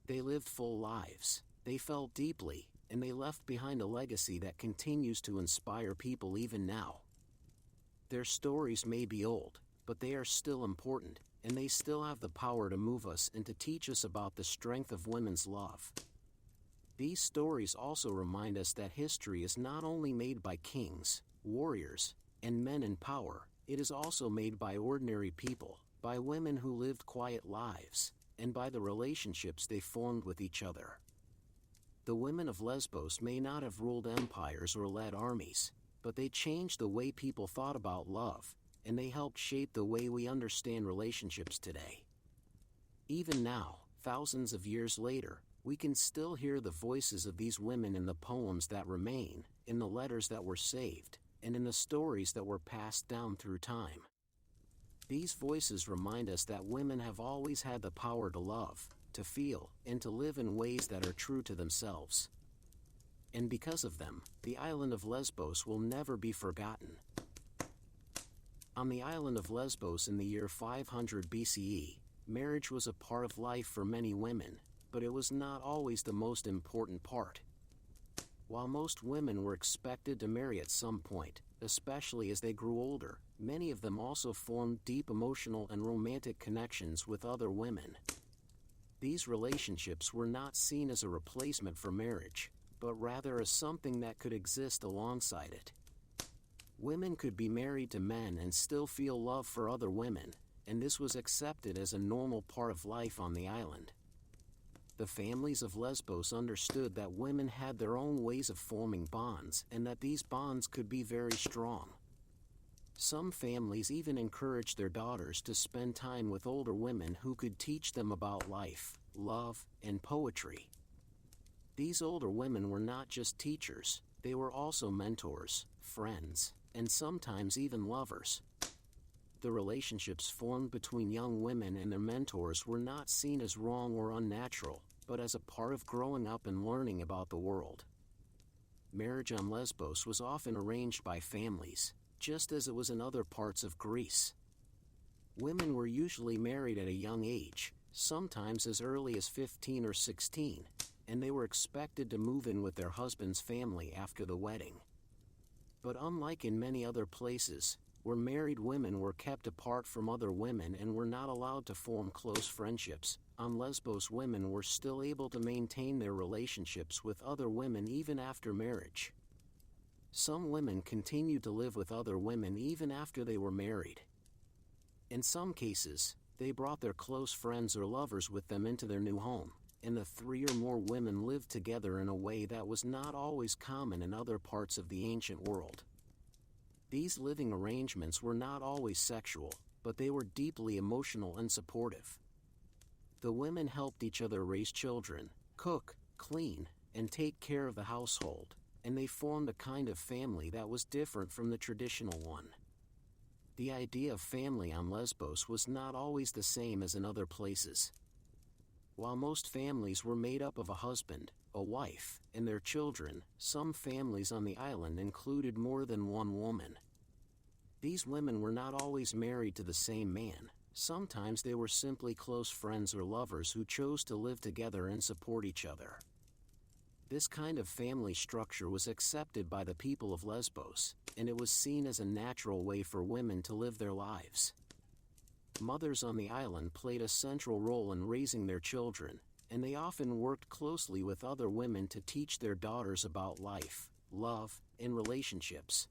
They lived full lives, they felt deeply, and they left behind a legacy that continues to inspire people even now. Their stories may be old, but they are still important, and they still have the power to move us and to teach us about the strength of women's love. These stories also remind us that history is not only made by kings, warriors, and men in power, it is also made by ordinary people, by women who lived quiet lives, and by the relationships they formed with each other. The women of Lesbos may not have ruled empires or led armies, but they changed the way people thought about love, and they helped shape the way we understand relationships today. Even now, thousands of years later, we can still hear the voices of these women in the poems that remain, in the letters that were saved, and in the stories that were passed down through time. These voices remind us that women have always had the power to love, to feel, and to live in ways that are true to themselves. And because of them, the island of Lesbos will never be forgotten. On the island of Lesbos in the year 500 BCE, marriage was a part of life for many women, but it was not always the most important part. While most women were expected to marry at some point, especially as they grew older, many of them also formed deep emotional and romantic connections with other women. These relationships were not seen as a replacement for marriage, but rather as something that could exist alongside it. Women could be married to men and still feel love for other women, and this was accepted as a normal part of life on the island. The families of Lesbos understood that women had their own ways of forming bonds and that these bonds could be very strong. Some families even encouraged their daughters to spend time with older women who could teach them about life, love, and poetry. These older women were not just teachers, they were also mentors, friends, and sometimes even lovers. The relationships formed between young women and their mentors were not seen as wrong or unnatural, but as a part of growing up and learning about the world. Marriage on Lesbos was often arranged by families, just as it was in other parts of Greece. Women were usually married at a young age, sometimes as early as 15 or 16, and they were expected to move in with their husband's family after the wedding. But unlike in many other places, where married women were kept apart from other women and were not allowed to form close friendships, on Lesbos women were still able to maintain their relationships with other women even after marriage. Some women continued to live with other women even after they were married. In some cases, they brought their close friends or lovers with them into their new home, and the 3 or more women lived together in a way that was not always common in other parts of the ancient world. These living arrangements were not always sexual, but they were deeply emotional and supportive. The women helped each other raise children, cook, clean, and take care of the household, and they formed a kind of family that was different from the traditional one. The idea of family on Lesbos was not always the same as in other places. While most families were made up of a husband, a wife, and their children, some families on the island included more than one woman. These women were not always married to the same man. Sometimes they were simply close friends or lovers who chose to live together and support each other. This kind of family structure was accepted by the people of Lesbos, and it was seen as a natural way for women to live their lives. Mothers on the island played a central role in raising their children, and they often worked closely with other women to teach their daughters about life, love, and relationships.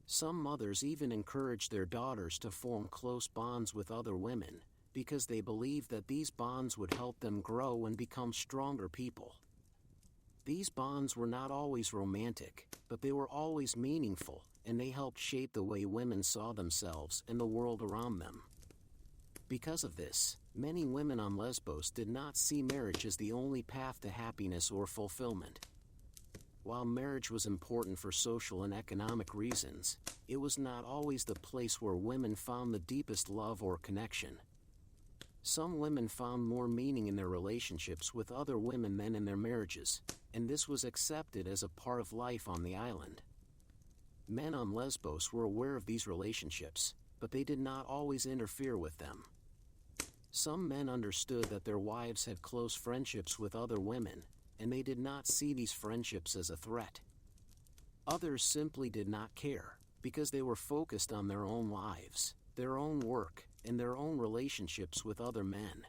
Some mothers even encouraged their daughters to form close bonds with other women, because they believed that these bonds would help them grow and become stronger people. These bonds were not always romantic, but they were always meaningful, and they helped shape the way women saw themselves and the world around them. Because of this, many women on Lesbos did not see marriage as the only path to happiness or fulfillment. While marriage was important for social and economic reasons, it was not always the place where women found the deepest love or connection. Some women found more meaning in their relationships with other women than in their marriages, and this was accepted as a part of life on the island. Men on Lesbos were aware of these relationships, but they did not always interfere with them. Some men understood that their wives had close friendships with other women, and they did not see these friendships as a threat. Others simply did not care, because they were focused on their own lives, their own work, and their own relationships with other men.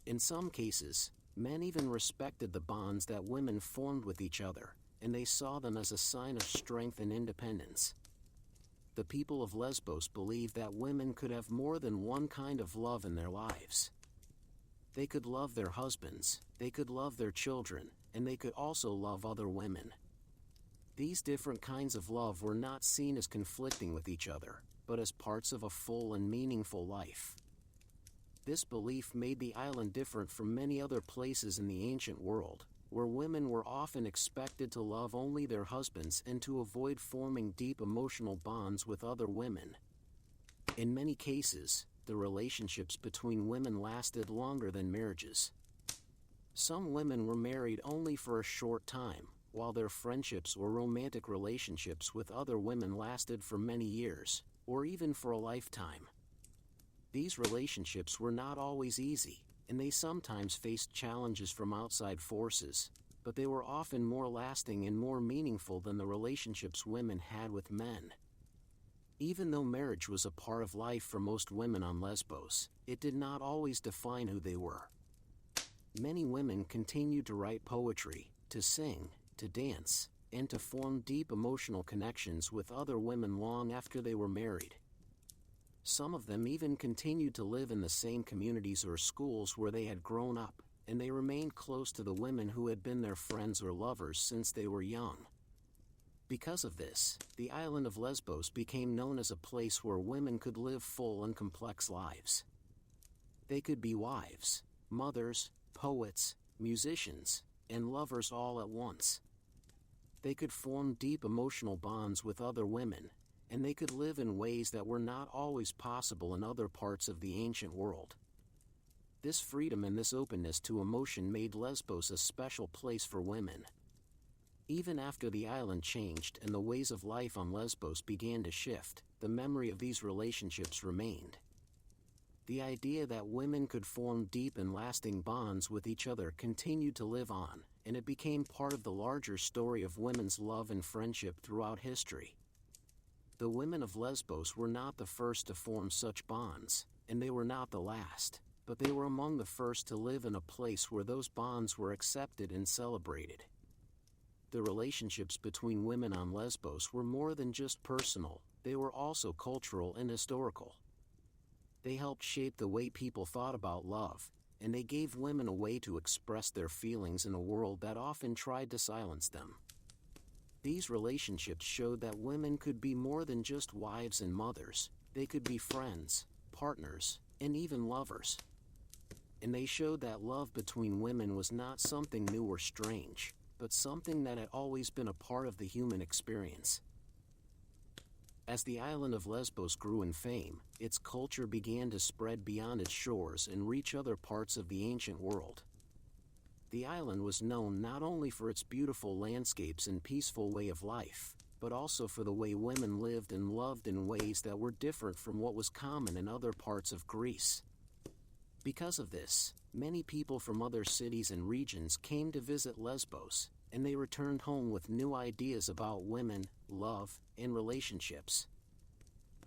In some cases, men even respected the bonds that women formed with each other, and they saw them as a sign of strength and independence. The people of Lesbos believed that women could have more than one kind of love in their lives. They could love their husbands, they could love their children, and they could also love other women. These different kinds of love were not seen as conflicting with each other, but as parts of a full and meaningful life. This belief made the island different from many other places in the ancient world, where women were often expected to love only their husbands and to avoid forming deep emotional bonds with other women. In many cases, the relationships between women lasted longer than marriages. Some women were married only for a short time, while their friendships or romantic relationships with other women lasted for many years, or even for a lifetime. These relationships were not always easy, and they sometimes faced challenges from outside forces, but they were often more lasting and more meaningful than the relationships women had with men. Even though marriage was a part of life for most women on Lesbos, it did not always define who they were. Many women continued to write poetry, to sing, to dance, and to form deep emotional connections with other women long after they were married. Some of them even continued to live in the same communities or schools where they had grown up, and they remained close to the women who had been their friends or lovers since they were young. Because of this, the island of Lesbos became known as a place where women could live full and complex lives. They could be wives, mothers, poets, musicians, and lovers all at once. They could form deep emotional bonds with other women, and they could live in ways that were not always possible in other parts of the ancient world. This freedom and this openness to emotion made Lesbos a special place for women. Even after the island changed and the ways of life on Lesbos began to shift, the memory of these relationships remained. The idea that women could form deep and lasting bonds with each other continued to live on, and it became part of the larger story of women's love and friendship throughout history. The women of Lesbos were not the first to form such bonds, and they were not the last, but they were among the first to live in a place where those bonds were accepted and celebrated. The relationships between women on Lesbos were more than just personal, they were also cultural and historical. They helped shape the way people thought about love, and they gave women a way to express their feelings in a world that often tried to silence them. These relationships showed that women could be more than just wives and mothers, they could be friends, partners, and even lovers. And they showed that love between women was not something new or strange, but something that had always been a part of the human experience. As the island of Lesbos grew in fame, its culture began to spread beyond its shores and reach other parts of the ancient world. The island was known not only for its beautiful landscapes and peaceful way of life, but also for the way women lived and loved in ways that were different from what was common in other parts of Greece. Because of this, many people from other cities and regions came to visit Lesbos, and they returned home with new ideas about women, love, and relationships.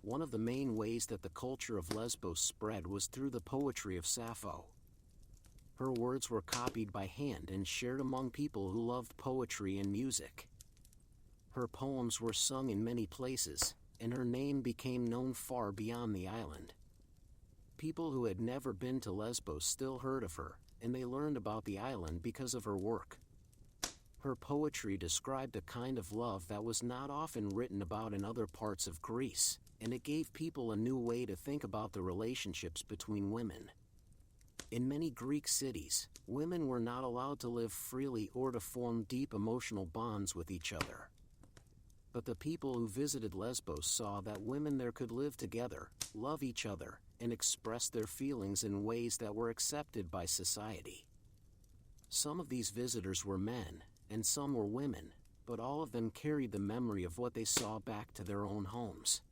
One of the main ways that the culture of Lesbos spread was through the poetry of Sappho. Her words were copied by hand and shared among people who loved poetry and music. Her poems were sung in many places, and her name became known far beyond the island. People who had never been to Lesbos still heard of her, and they learned about the island because of her work. Her poetry described a kind of love that was not often written about in other parts of Greece, and it gave people a new way to think about the relationships between women. In many Greek cities, women were not allowed to live freely or to form deep emotional bonds with each other. But the people who visited Lesbos saw that women there could live together, love each other, and express their feelings in ways that were accepted by society. Some of these visitors were men, and some were women, but all of them carried the memory of what they saw back to their own homes.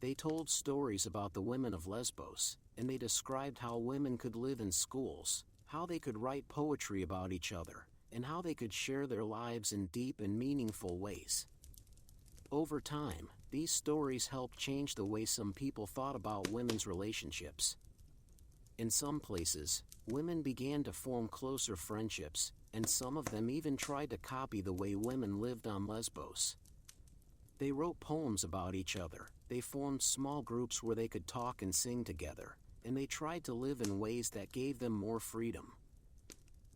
They told stories about the women of Lesbos, and they described how women could live in schools, how they could write poetry about each other, and how they could share their lives in deep and meaningful ways. Over time, these stories helped change the way some people thought about women's relationships. In some places, women began to form closer friendships, and some of them even tried to copy the way women lived on Lesbos. They wrote poems about each other, they formed small groups where they could talk and sing together, and they tried to live in ways that gave them more freedom.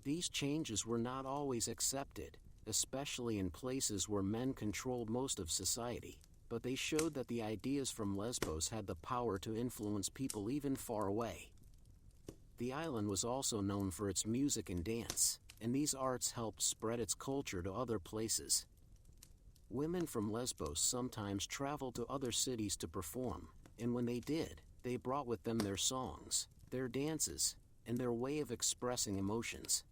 These changes were not always accepted, especially in places where men controlled most of society, but they showed that the ideas from Lesbos had the power to influence people even far away. The island was also known for its music and dance, and these arts helped spread its culture to other places. Women from Lesbos sometimes traveled to other cities to perform, and when they did, they brought with them their songs, their dances, and their way of expressing emotions.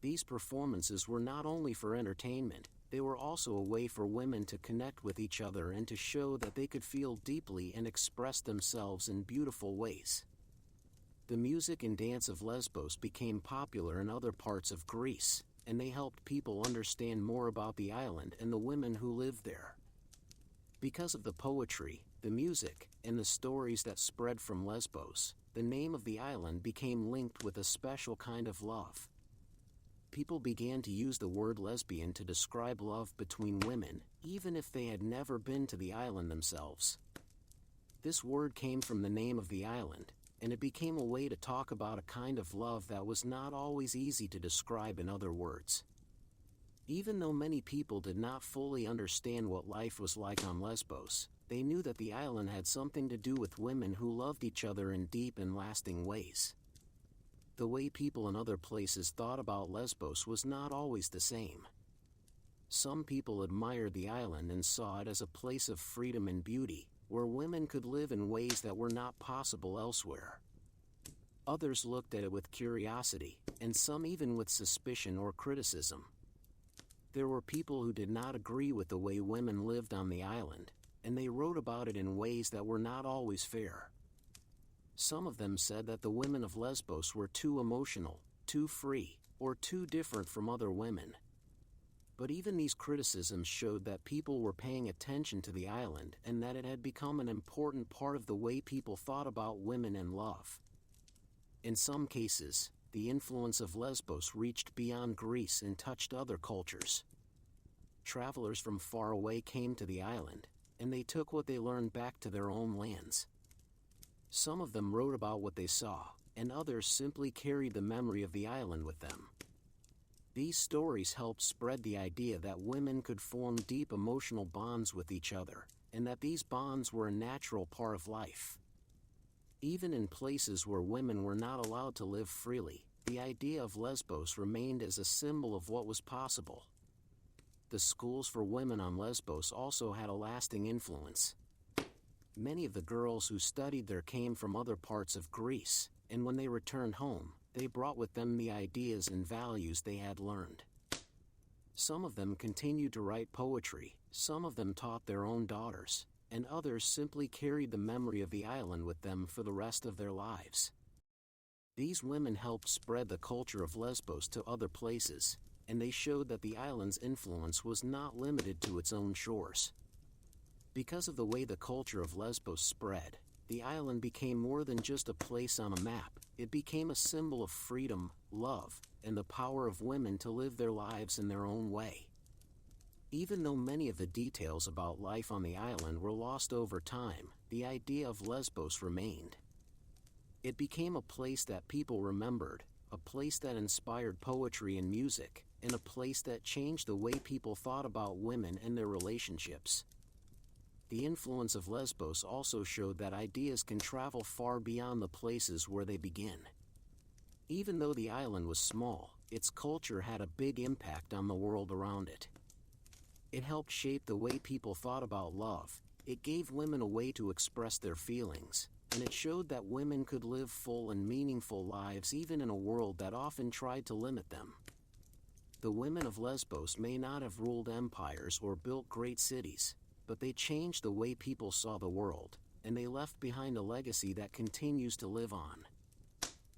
These performances were not only for entertainment, they were also a way for women to connect with each other and to show that they could feel deeply and express themselves in beautiful ways. The music and dance of Lesbos became popular in other parts of Greece, and they helped people understand more about the island and the women who lived there. Because of the poetry, the music, and the stories that spread from Lesbos, the name of the island became linked with a special kind of love. People began to use the word lesbian to describe love between women, even if they had never been to the island themselves. This word came from the name of the island, and it became a way to talk about a kind of love that was not always easy to describe in other words. Even though many people did not fully understand what life was like on Lesbos, they knew that the island had something to do with women who loved each other in deep and lasting ways. The way people in other places thought about Lesbos was not always the same. Some people admired the island and saw it as a place of freedom and beauty, where women could live in ways that were not possible elsewhere. Others looked at it with curiosity, and some even with suspicion or criticism. There were people who did not agree with the way women lived on the island, and they wrote about it in ways that were not always fair. Some of them said that the women of Lesbos were too emotional, too free, or too different from other women. But even these criticisms showed that people were paying attention to the island and that it had become an important part of the way people thought about women and love. In some cases, the influence of Lesbos reached beyond Greece and touched other cultures. Travelers from far away came to the island, and they took what they learned back to their own lands. Some of them wrote about what they saw, and others simply carried the memory of the island with them. These stories helped spread the idea that women could form deep emotional bonds with each other, and that these bonds were a natural part of life. Even in places where women were not allowed to live freely, the idea of Lesbos remained as a symbol of what was possible. The schools for women on Lesbos also had a lasting influence. Many of the girls who studied there came from other parts of Greece, and when they returned home, they brought with them the ideas and values they had learned. Some of them continued to write poetry, some of them taught their own daughters, and others simply carried the memory of the island with them for the rest of their lives. These women helped spread the culture of Lesbos to other places, and they showed that the island's influence was not limited to its own shores. Because of the way the culture of Lesbos spread, the island became more than just a place on a map. It became a symbol of freedom, love, and the power of women to live their lives in their own way. Even though many of the details about life on the island were lost over time, the idea of Lesbos remained. It became a place that people remembered, a place that inspired poetry and music, and a place that changed the way people thought about women and their relationships. The influence of Lesbos also showed that ideas can travel far beyond the places where they begin. Even though the island was small, its culture had a big impact on the world around it. It helped shape the way people thought about love, it gave women a way to express their feelings, and it showed that women could live full and meaningful lives even in a world that often tried to limit them. The women of Lesbos may not have ruled empires or built great cities, but they changed the way people saw the world, and they left behind a legacy that continues to live on.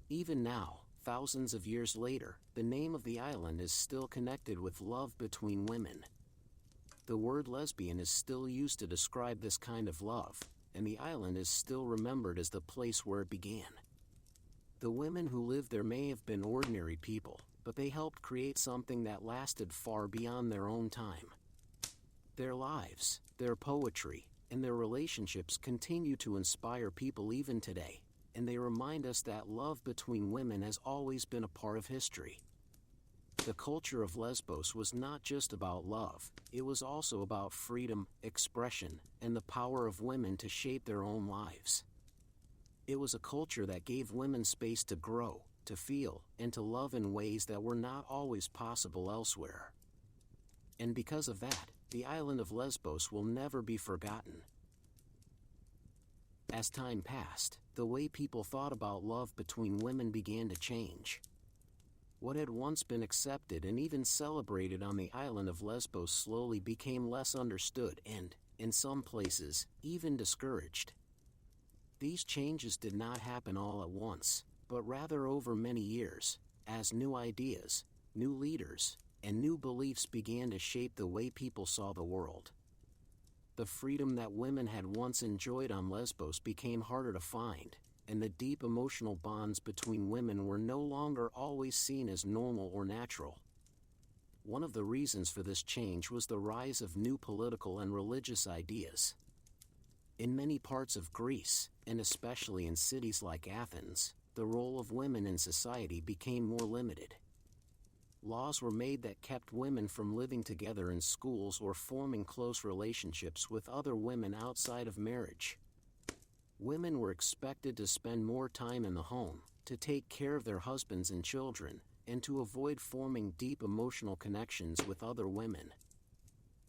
Even now, thousands of years later, the name of the island is still connected with love between women. The word lesbian is still used to describe this kind of love, and the island is still remembered as the place where it began. The women who lived there may have been ordinary people, but they helped create something that lasted far beyond their own time. Their lives, their poetry, and their relationships continue to inspire people even today, and they remind us that love between women has always been a part of history. The culture of Lesbos was not just about love, it was also about freedom, expression, and the power of women to shape their own lives. It was a culture that gave women space to grow, to feel, and to love in ways that were not always possible elsewhere. And because of that, the island of Lesbos will never be forgotten. As time passed, the way people thought about love between women began to change. What had once been accepted and even celebrated on the island of Lesbos slowly became less understood and, in some places, even discouraged. These changes did not happen all at once, but rather over many years, as new ideas, new leaders, and new beliefs began to shape the way people saw the world. The freedom that women had once enjoyed on Lesbos became harder to find, and the deep emotional bonds between women were no longer always seen as normal or natural. One of the reasons for this change was the rise of new political and religious ideas. In many parts of Greece, and especially in cities like Athens, the role of women in society became more limited. Laws were made that kept women from living together in schools or forming close relationships with other women outside of marriage. Women were expected to spend more time in the home, to take care of their husbands and children, and to avoid forming deep emotional connections with other women.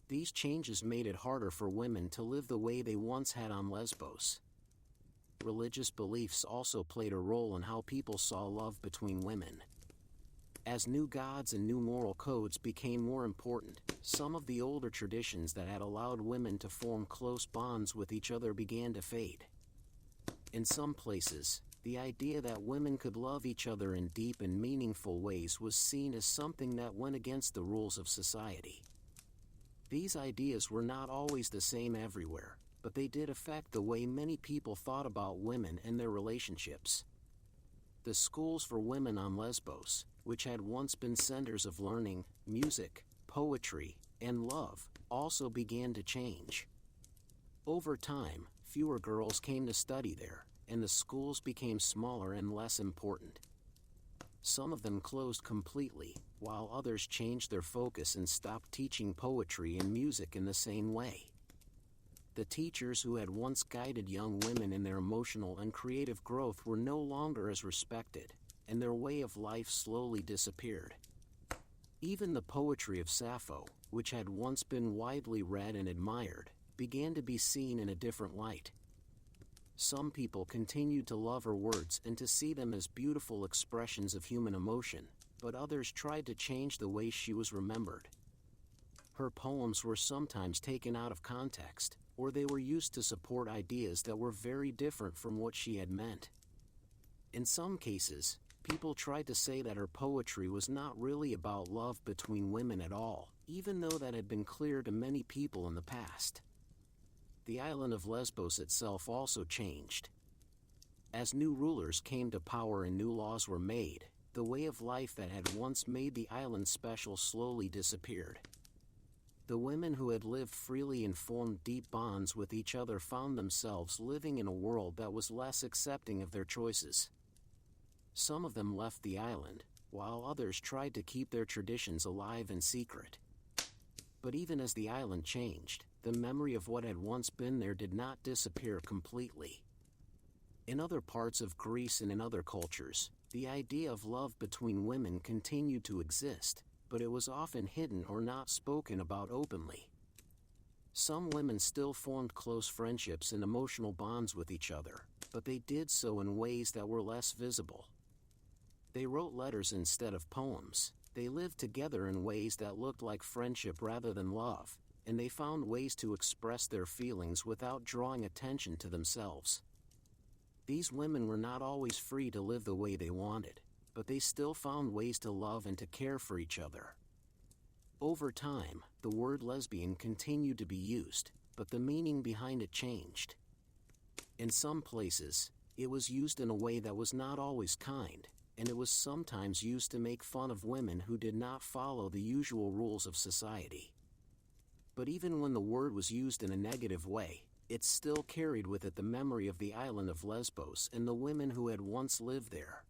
These changes made it harder for women to live the way they once had on Lesbos. Religious beliefs also played a role in how people saw love between women. As new gods and new moral codes became more important, some of the older traditions that had allowed women to form close bonds with each other began to fade. In some places, the idea that women could love each other in deep and meaningful ways was seen as something that went against the rules of society. These ideas were not always the same everywhere, but they did affect the way many people thought about women and their relationships. The schools for women on Lesbos, which had once been centers of learning, music, poetry, and love, also began to change. Over time, fewer girls came to study there, and the schools became smaller and less important. Some of them closed completely, while others changed their focus and stopped teaching poetry and music in the same way. The teachers who had once guided young women in their emotional and creative growth were no longer as respected, and their way of life slowly disappeared. Even the poetry of Sappho, which had once been widely read and admired, began to be seen in a different light. Some people continued to love her words and to see them as beautiful expressions of human emotion, but others tried to change the way she was remembered. Her poems were sometimes taken out of context, or they were used to support ideas that were very different from what she had meant. In some cases, people tried to say that her poetry was not really about love between women at all, even though that had been clear to many people in the past. The island of Lesbos itself also changed. As new rulers came to power and new laws were made, the way of life that had once made the island special slowly disappeared. The women who had lived freely and formed deep bonds with each other found themselves living in a world that was less accepting of their choices. Some of them left the island, while others tried to keep their traditions alive in secret. But even as the island changed, the memory of what had once been there did not disappear completely. In other parts of Greece and in other cultures, the idea of love between women continued to exist, but it was often hidden or not spoken about openly. Some women still formed close friendships and emotional bonds with each other, but they did so in ways that were less visible. They wrote letters instead of poems, they lived together in ways that looked like friendship rather than love, and they found ways to express their feelings without drawing attention to themselves. These women were not always free to live the way they wanted, but they still found ways to love and to care for each other. Over time, the word lesbian continued to be used, but the meaning behind it changed. In some places, it was used in a way that was not always kind, and it was sometimes used to make fun of women who did not follow the usual rules of society. But even when the word was used in a negative way, it still carried with it the memory of the island of Lesbos and the women who had once lived there.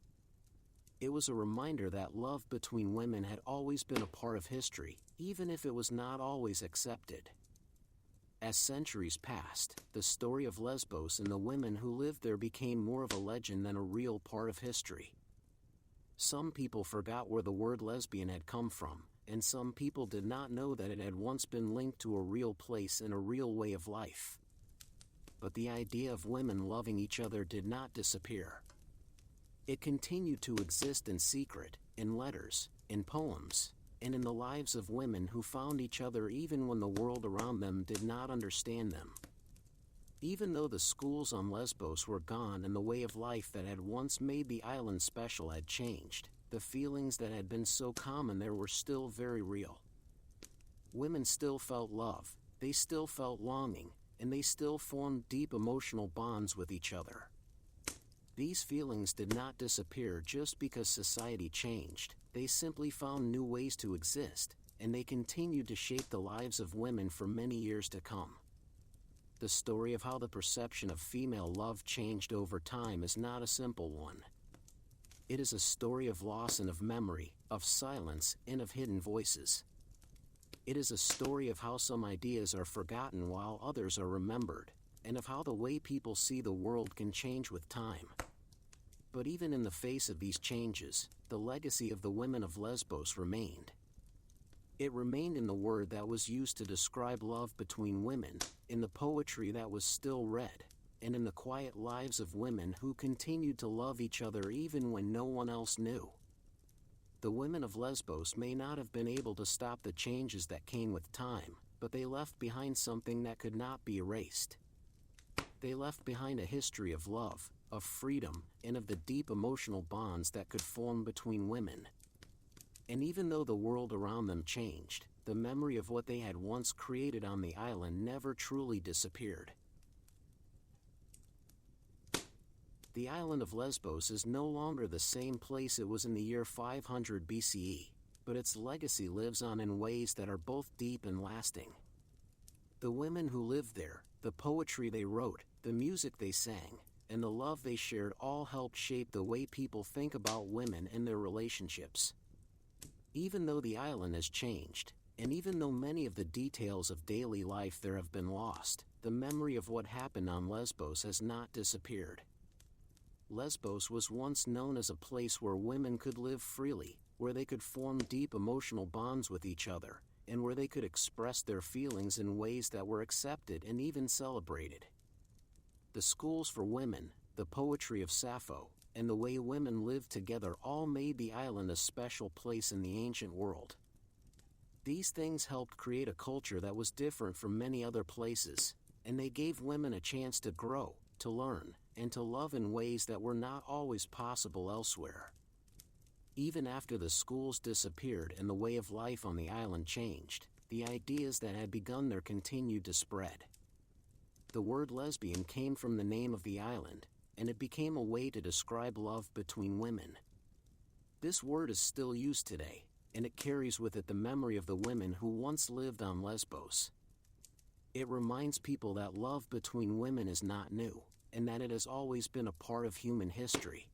It was a reminder that love between women had always been a part of history, even if it was not always accepted. As centuries passed, the story of Lesbos and the women who lived there became more of a legend than a real part of history. Some people forgot where the word lesbian had come from, and some people did not know that it had once been linked to a real place and a real way of life. But the idea of women loving each other did not disappear. It continued to exist in secret, in letters, in poems, and in the lives of women who found each other even when the world around them did not understand them. Even though the schools on Lesbos were gone and the way of life that had once made the island special had changed, the feelings that had been so common there were still very real. Women still felt love, they still felt longing, and they still formed deep emotional bonds with each other. These feelings did not disappear just because society changed, they simply found new ways to exist, and they continued to shape the lives of women for many years to come. The story of how the perception of female love changed over time is not a simple one. It is a story of loss and of memory, of silence and of hidden voices. It is a story of how some ideas are forgotten while others are remembered, and of how the way people see the world can change with time. But even in the face of these changes, the legacy of the women of Lesbos remained. It remained in the word that was used to describe love between women, in the poetry that was still read, and in the quiet lives of women who continued to love each other even when no one else knew. The women of Lesbos may not have been able to stop the changes that came with time, but they left behind something that could not be erased. They left behind a history of love, of freedom, and of the deep emotional bonds that could form between women. And even though the world around them changed, the memory of what they had once created on the island never truly disappeared. The island of Lesbos is no longer the same place it was in the year 500 BCE, but its legacy lives on in ways that are both deep and lasting. The women who lived there, the poetry they wrote, the music they sang, and the love they shared all helped shape the way people think about women and their relationships. Even though the island has changed, and even though many of the details of daily life there have been lost, the memory of what happened on Lesbos has not disappeared. Lesbos was once known as a place where women could live freely, where they could form deep emotional bonds with each other, and where they could express their feelings in ways that were accepted and even celebrated. The schools for women, the poetry of Sappho, and the way women lived together all made the island a special place in the ancient world. These things helped create a culture that was different from many other places, and they gave women a chance to grow, to learn, and to love in ways that were not always possible elsewhere. Even after the schools disappeared and the way of life on the island changed, the ideas that had begun there continued to spread. The word lesbian came from the name of the island, and it became a way to describe love between women. This word is still used today, and it carries with it the memory of the women who once lived on Lesbos. It reminds people that love between women is not new, and that it has always been a part of human history.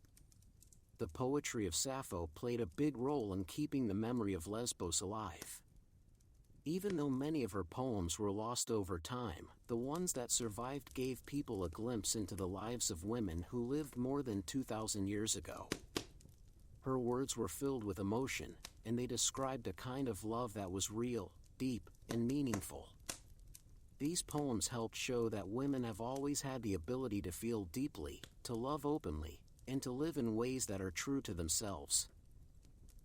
The poetry of Sappho played a big role in keeping the memory of Lesbos alive. Even though many of her poems were lost over time, the ones that survived gave people a glimpse into the lives of women who lived more than 2,000 years ago. Her words were filled with emotion, and they described a kind of love that was real, deep, and meaningful. These poems helped show that women have always had the ability to feel deeply, to love openly, and to live in ways that are true to themselves.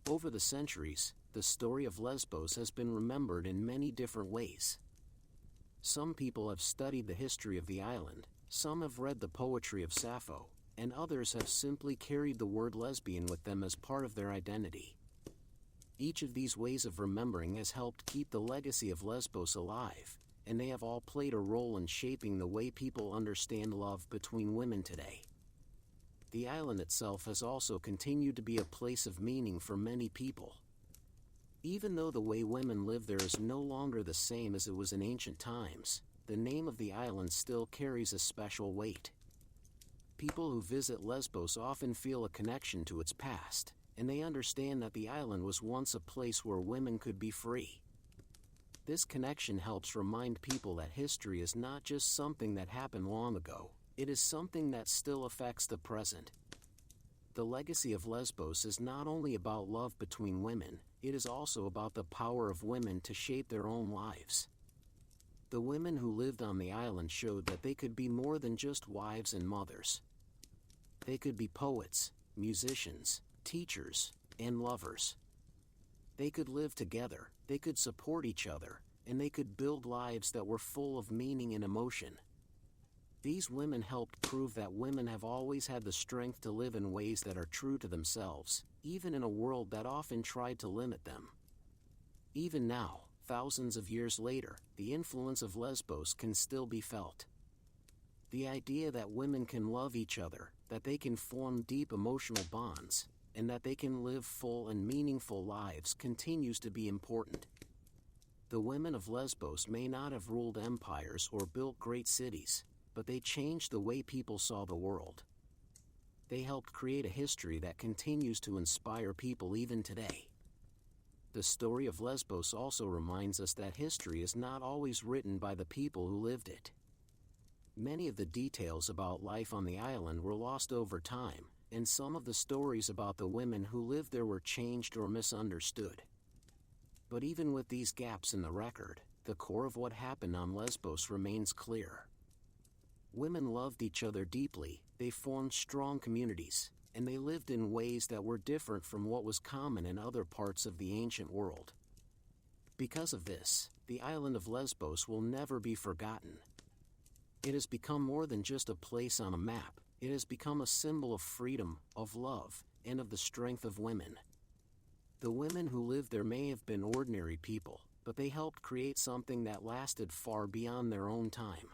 Over the centuries, the story of Lesbos has been remembered in many different ways. Some people have studied the history of the island, some have read the poetry of Sappho, and others have simply carried the word lesbian with them as part of their identity. Each of these ways of remembering has helped keep the legacy of Lesbos alive, and they have all played a role in shaping the way people understand love between women today. The island itself has also continued to be a place of meaning for many people. Even though the way women live there is no longer the same as it was in ancient times, the name of the island still carries a special weight. People who visit Lesbos often feel a connection to its past, and they understand that the island was once a place where women could be free. This connection helps remind people that history is not just something that happened long ago, it is something that still affects the present. The legacy of Lesbos is not only about love between women, it is also about the power of women to shape their own lives. The women who lived on the island showed that they could be more than just wives and mothers. They could be poets, musicians, teachers, and lovers. They could live together, they could support each other, and they could build lives that were full of meaning and emotion. These women helped prove that women have always had the strength to live in ways that are true to themselves, even in a world that often tried to limit them. Even now, thousands of years later, the influence of Lesbos can still be felt. The idea that women can love each other, that they can form deep emotional bonds, and that they can live full and meaningful lives continues to be important. The women of Lesbos may not have ruled empires or built great cities, but they changed the way people saw the world. They helped create a history that continues to inspire people even today. The story of Lesbos also reminds us that history is not always written by the people who lived it. Many of the details about life on the island were lost over time, and some of the stories about the women who lived there were changed or misunderstood. But even with these gaps in the record, the core of what happened on Lesbos remains clear. Women loved each other deeply, they formed strong communities, and they lived in ways that were different from what was common in other parts of the ancient world. Because of this, the island of Lesbos will never be forgotten. It has become more than just a place on a map, it has become a symbol of freedom, of love, and of the strength of women. The women who lived there may have been ordinary people, but they helped create something that lasted far beyond their own time.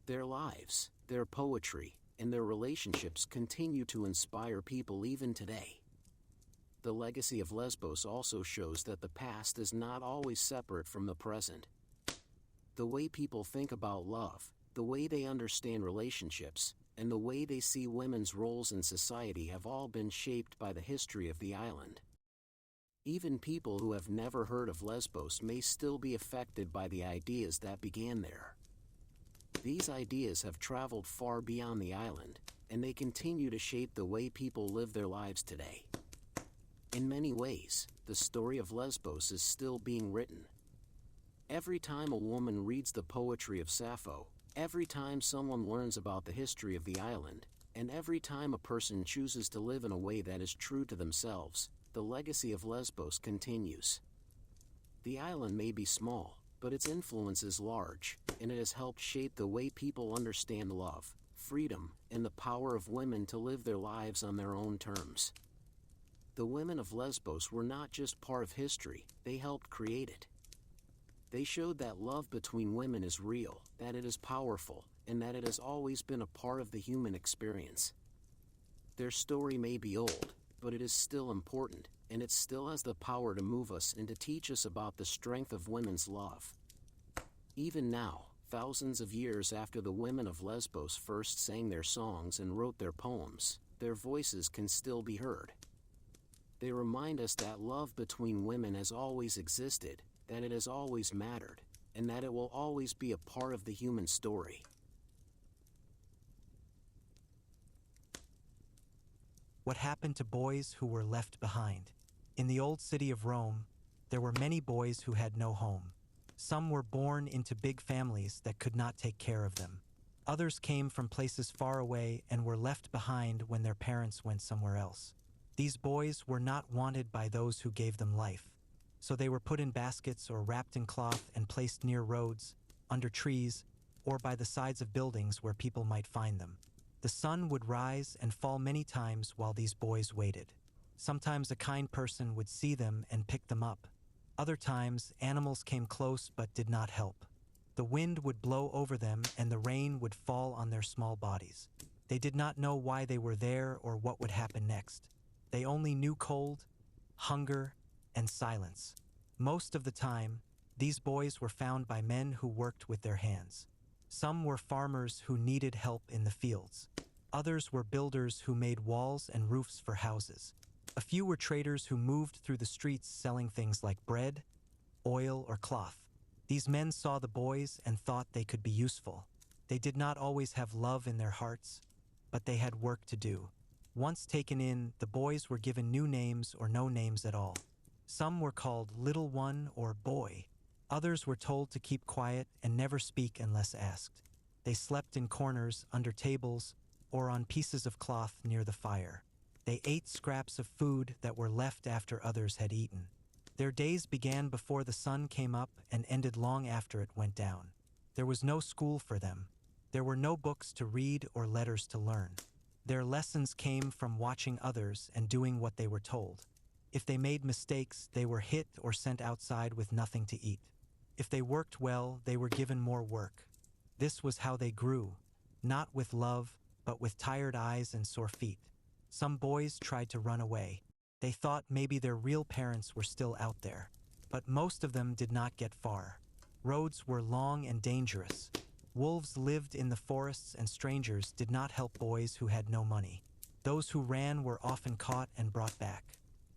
Their lives, their poetry, and their relationships continue to inspire people even today. The legacy of Lesbos also shows that the past is not always separate from the present. The way people think about love, the way they understand relationships, and the way they see women's roles in society have all been shaped by the history of the island. Even people who have never heard of Lesbos may still be affected by the ideas that began there. These ideas have traveled far beyond the island, and they continue to shape the way people live their lives today. In many ways, the story of Lesbos is still being written. Every time a woman reads the poetry of Sappho, every time someone learns about the history of the island, and every time a person chooses to live in a way that is true to themselves, the legacy of Lesbos continues. The island may be small, but its influence is large, and it has helped shape the way people understand love, freedom, and the power of women to live their lives on their own terms. The women of Lesbos were not just part of history, they helped create it. They showed that love between women is real, that it is powerful, and that it has always been a part of the human experience. Their story may be old, but it is still important, and it still has the power to move us and to teach us about the strength of women's love. Even now, thousands of years after the women of Lesbos first sang their songs and wrote their poems, their voices can still be heard. They remind us that love between women has always existed, that it has always mattered, and that it will always be a part of the human story. What happened to boys who were left behind? In the old city of Rome, there were many boys who had no home. Some were born into big families that could not take care of them. Others came from places far away and were left behind when their parents went somewhere else. These boys were not wanted by those who gave them life, so they were put in baskets or wrapped in cloth and placed near roads, under trees, or by the sides of buildings where people might find them. The sun would rise and fall many times while these boys waited. Sometimes a kind person would see them and pick them up. Other times, animals came close but did not help. The wind would blow over them and the rain would fall on their small bodies. They did not know why they were there or what would happen next. They only knew cold, hunger, and silence. Most of the time, these boys were found by men who worked with their hands. Some were farmers who needed help in the fields. Others were builders who made walls and roofs for houses. A few were traders who moved through the streets selling things like bread, oil, or cloth. These men saw the boys and thought they could be useful. They did not always have love in their hearts, but they had work to do. Once taken in, the boys were given new names or no names at all. Some were called little one or boy. Others were told to keep quiet and never speak unless asked. They slept in corners, under tables, or on pieces of cloth near the fire. They ate scraps of food that were left after others had eaten. Their days began before the sun came up and ended long after it went down. There was no school for them. There were no books to read or letters to learn. Their lessons came from watching others and doing what they were told. If they made mistakes, they were hit or sent outside with nothing to eat. If they worked well, they were given more work. This was how they grew, not with love, but with tired eyes and sore feet. Some boys tried to run away. They thought maybe their real parents were still out there, but most of them did not get far. Roads were long and dangerous. Wolves lived in the forests and strangers did not help boys who had no money. Those who ran were often caught and brought back.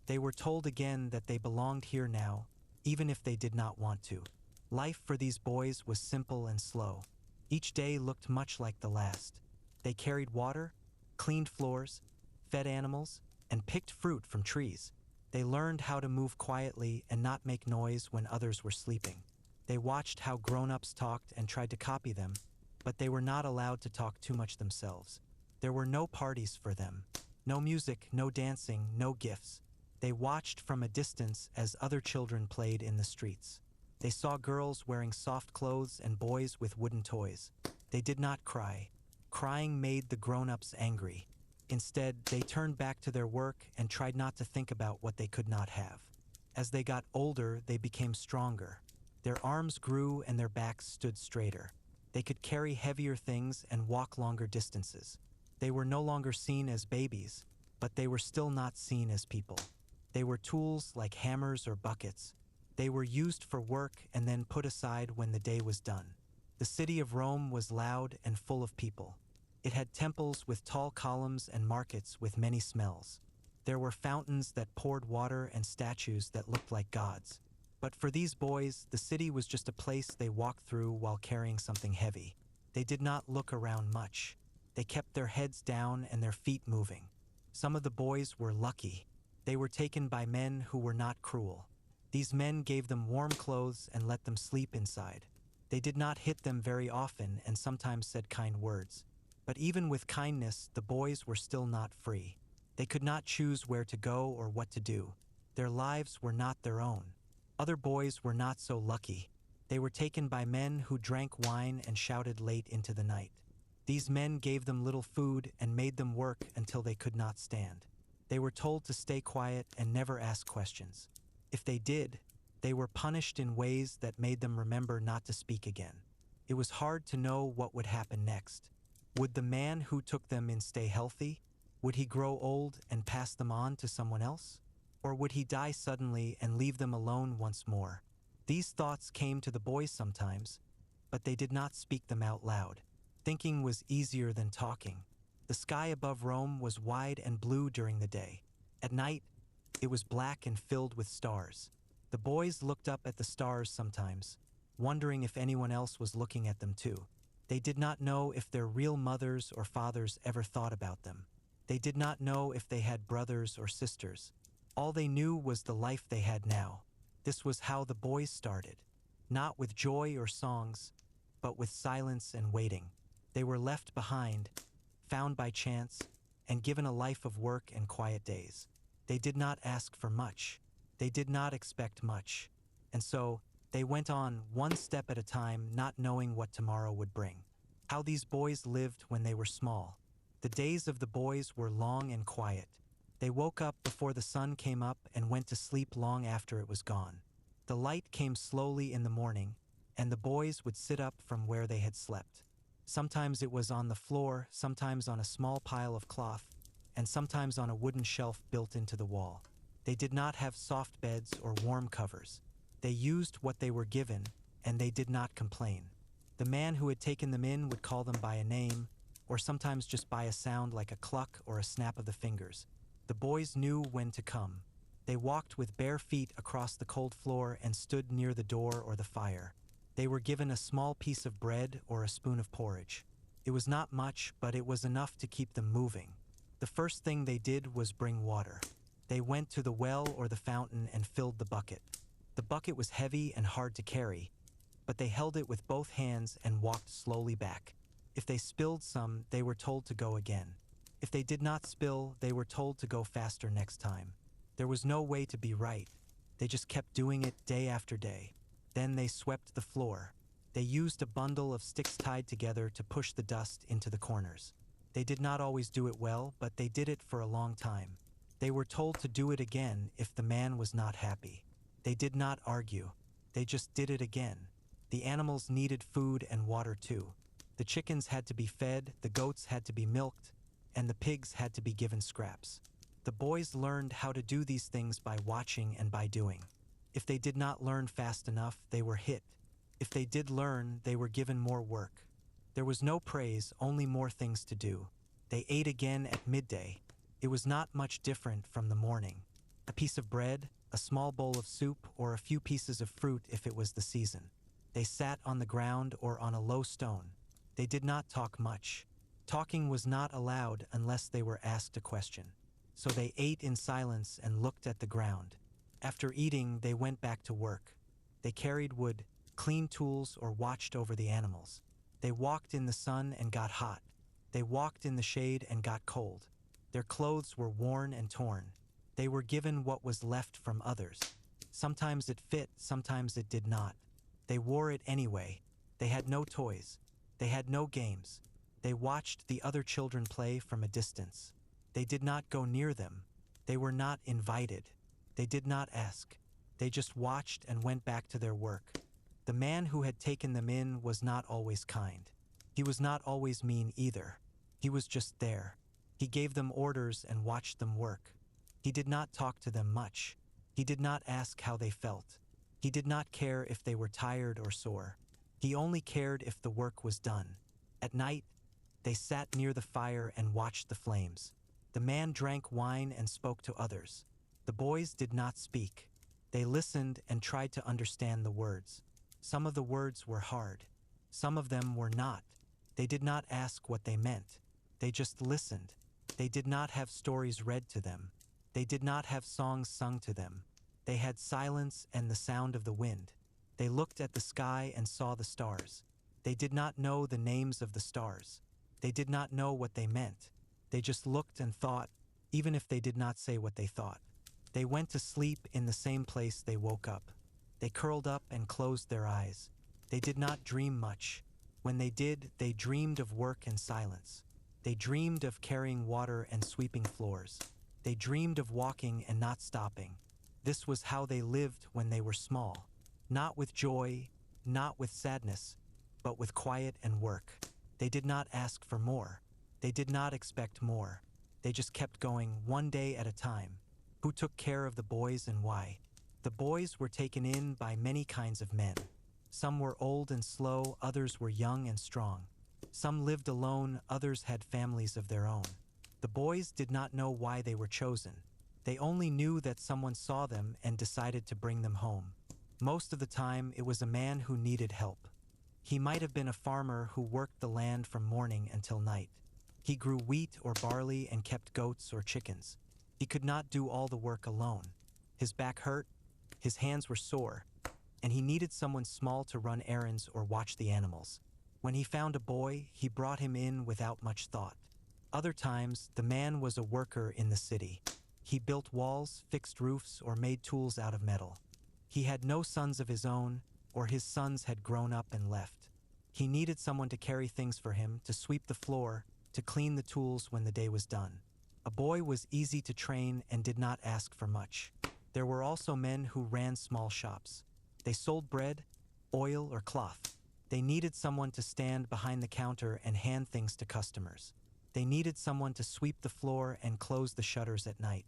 They were told again that they belonged here now, even if they did not want to. Life for these boys was simple and slow. Each day looked much like the last. They carried water, cleaned floors, fed animals, and picked fruit from trees. They learned how to move quietly and not make noise when others were sleeping. They watched how grown-ups talked and tried to copy them, but they were not allowed to talk too much themselves. There were no parties for them. No music, no dancing, no gifts. They watched from a distance as other children played in the streets. They saw girls wearing soft clothes and boys with wooden toys. They did not cry. Crying made the grown-ups angry. Instead, they turned back to their work and tried not to think about what they could not have. As they got older, they became stronger. Their arms grew and their backs stood straighter. They could carry heavier things and walk longer distances. They were no longer seen as babies, but they were still not seen as people. They were tools like hammers or buckets. They were used for work and then put aside when the day was done. The city of Rome was loud and full of people. It had temples with tall columns and markets with many smells. There were fountains that poured water and statues that looked like gods. But for these boys, the city was just a place they walked through while carrying something heavy. They did not look around much. They kept their heads down and their feet moving. Some of the boys were lucky. They were taken by men who were not cruel. These men gave them warm clothes and let them sleep inside. They did not hit them very often and sometimes said kind words. But even with kindness, the boys were still not free. They could not choose where to go or what to do. Their lives were not their own. Other boys were not so lucky. They were taken by men who drank wine and shouted late into the night. These men gave them little food and made them work until they could not stand. They were told to stay quiet and never ask questions. If they did, they were punished in ways that made them remember not to speak again. It was hard to know what would happen next. Would the man who took them in stay healthy? Would he grow old and pass them on to someone else? Or would he die suddenly and leave them alone once more? These thoughts came to the boys sometimes, but they did not speak them out loud. Thinking was easier than talking. The sky above Rome was wide and blue during the day. At night, it was black and filled with stars. The boys looked up at the stars sometimes, wondering if anyone else was looking at them too. They did not know if their real mothers or fathers ever thought about them. They did not know if they had brothers or sisters. All they knew was the life they had now. This was how the boys started. Not with joy or songs, but with silence and waiting. They were left behind, found by chance, and given a life of work and quiet days. They did not ask for much. They did not expect much. And so, they went on one step at a time, not knowing what tomorrow would bring. How these boys lived when they were small. The days of the boys were long and quiet. They woke up before the sun came up and went to sleep long after it was gone. The light came slowly in the morning, and the boys would sit up from where they had slept. Sometimes it was on the floor, sometimes on a small pile of cloth, and sometimes on a wooden shelf built into the wall. They did not have soft beds or warm covers. They used what they were given, and they did not complain. The man who had taken them in would call them by a name, or sometimes just by a sound like a cluck or a snap of the fingers. The boys knew when to come. They walked with bare feet across the cold floor and stood near the door or the fire. They were given a small piece of bread or a spoon of porridge. It was not much, but it was enough to keep them moving. The first thing they did was bring water. They went to the well or the fountain and filled the bucket. The bucket was heavy and hard to carry, but they held it with both hands and walked slowly back. If they spilled some, they were told to go again. If they did not spill, they were told to go faster next time. There was no way to be right. They just kept doing it day after day. Then they swept the floor. They used a bundle of sticks tied together to push the dust into the corners. They did not always do it well, but they did it for a long time. They were told to do it again if the man was not happy. They did not argue. They just did it again. The animals needed food and water too. The chickens had to be fed, the goats had to be milked, and the pigs had to be given scraps. The boys learned how to do these things by watching and by doing. If they did not learn fast enough, they were hit. If they did learn, they were given more work. There was no praise, only more things to do. They ate again at midday. It was not much different from the morning. A piece of bread, a small bowl of soup, or a few pieces of fruit if it was the season. They sat on the ground or on a low stone. They did not talk much. Talking was not allowed unless they were asked a question. So they ate in silence and looked at the ground. After eating, they went back to work. They carried wood, cleaned tools, or watched over the animals. They walked in the sun and got hot. They walked in the shade and got cold. Their clothes were worn and torn. They were given what was left from others. Sometimes it fit, sometimes it did not. They wore it anyway. They had no toys. They had no games. They watched the other children play from a distance. They did not go near them. They were not invited. They did not ask. They just watched and went back to their work. The man who had taken them in was not always kind. He was not always mean either. He was just there. He gave them orders and watched them work. He did not talk to them much. He did not ask how they felt. He did not care if they were tired or sore. He only cared if the work was done. At night, they sat near the fire and watched the flames. The man drank wine and spoke to others. The boys did not speak. They listened and tried to understand the words. Some of the words were hard. Some of them were not. They did not ask what they meant. They just listened. They did not have stories read to them. They did not have songs sung to them. They had silence and the sound of the wind. They looked at the sky and saw the stars. They did not know the names of the stars. They did not know what they meant. They just looked and thought, even if they did not say what they thought. They went to sleep in the same place they woke up. They curled up and closed their eyes. They did not dream much. When they did, they dreamed of work and silence. They dreamed of carrying water and sweeping floors. They dreamed of walking and not stopping. This was how they lived when they were small. Not with joy, not with sadness, but with quiet and work. They did not ask for more. They did not expect more. They just kept going one day at a time. Who took care of the boys and why? The boys were taken in by many kinds of men. Some were old and slow, others were young and strong. Some lived alone, others had families of their own. The boys did not know why they were chosen. They only knew that someone saw them and decided to bring them home. Most of the time, it was a man who needed help. He might have been a farmer who worked the land from morning until night. He grew wheat or barley and kept goats or chickens. He could not do all the work alone. His back hurt, his hands were sore, and he needed someone small to run errands or watch the animals. When he found a boy, he brought him in without much thought. Other times, the man was a worker in the city. He built walls, fixed roofs, or made tools out of metal. He had no sons of his own, or his sons had grown up and left. He needed someone to carry things for him, to sweep the floor, to clean the tools when the day was done. A boy was easy to train and did not ask for much. There were also men who ran small shops. They sold bread, oil, or cloth. They needed someone to stand behind the counter and hand things to customers. They needed someone to sweep the floor and close the shutters at night.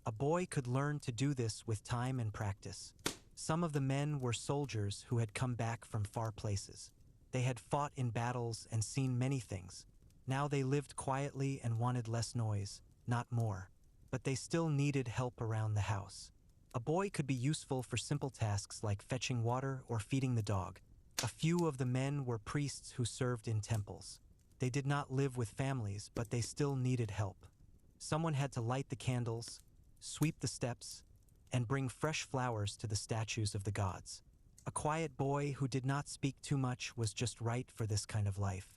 A boy could learn to do this with time and practice. Some of the men were soldiers who had come back from far places. They had fought in battles and seen many things. Now they lived quietly and wanted less noise, not more. But they still needed help around the house. A boy could be useful for simple tasks like fetching water or feeding the dog. A few of the men were priests who served in temples. They did not live with families, but they still needed help. Someone had to light the candles, sweep the steps, and bring fresh flowers to the statues of the gods. A quiet boy who did not speak too much was just right for this kind of life.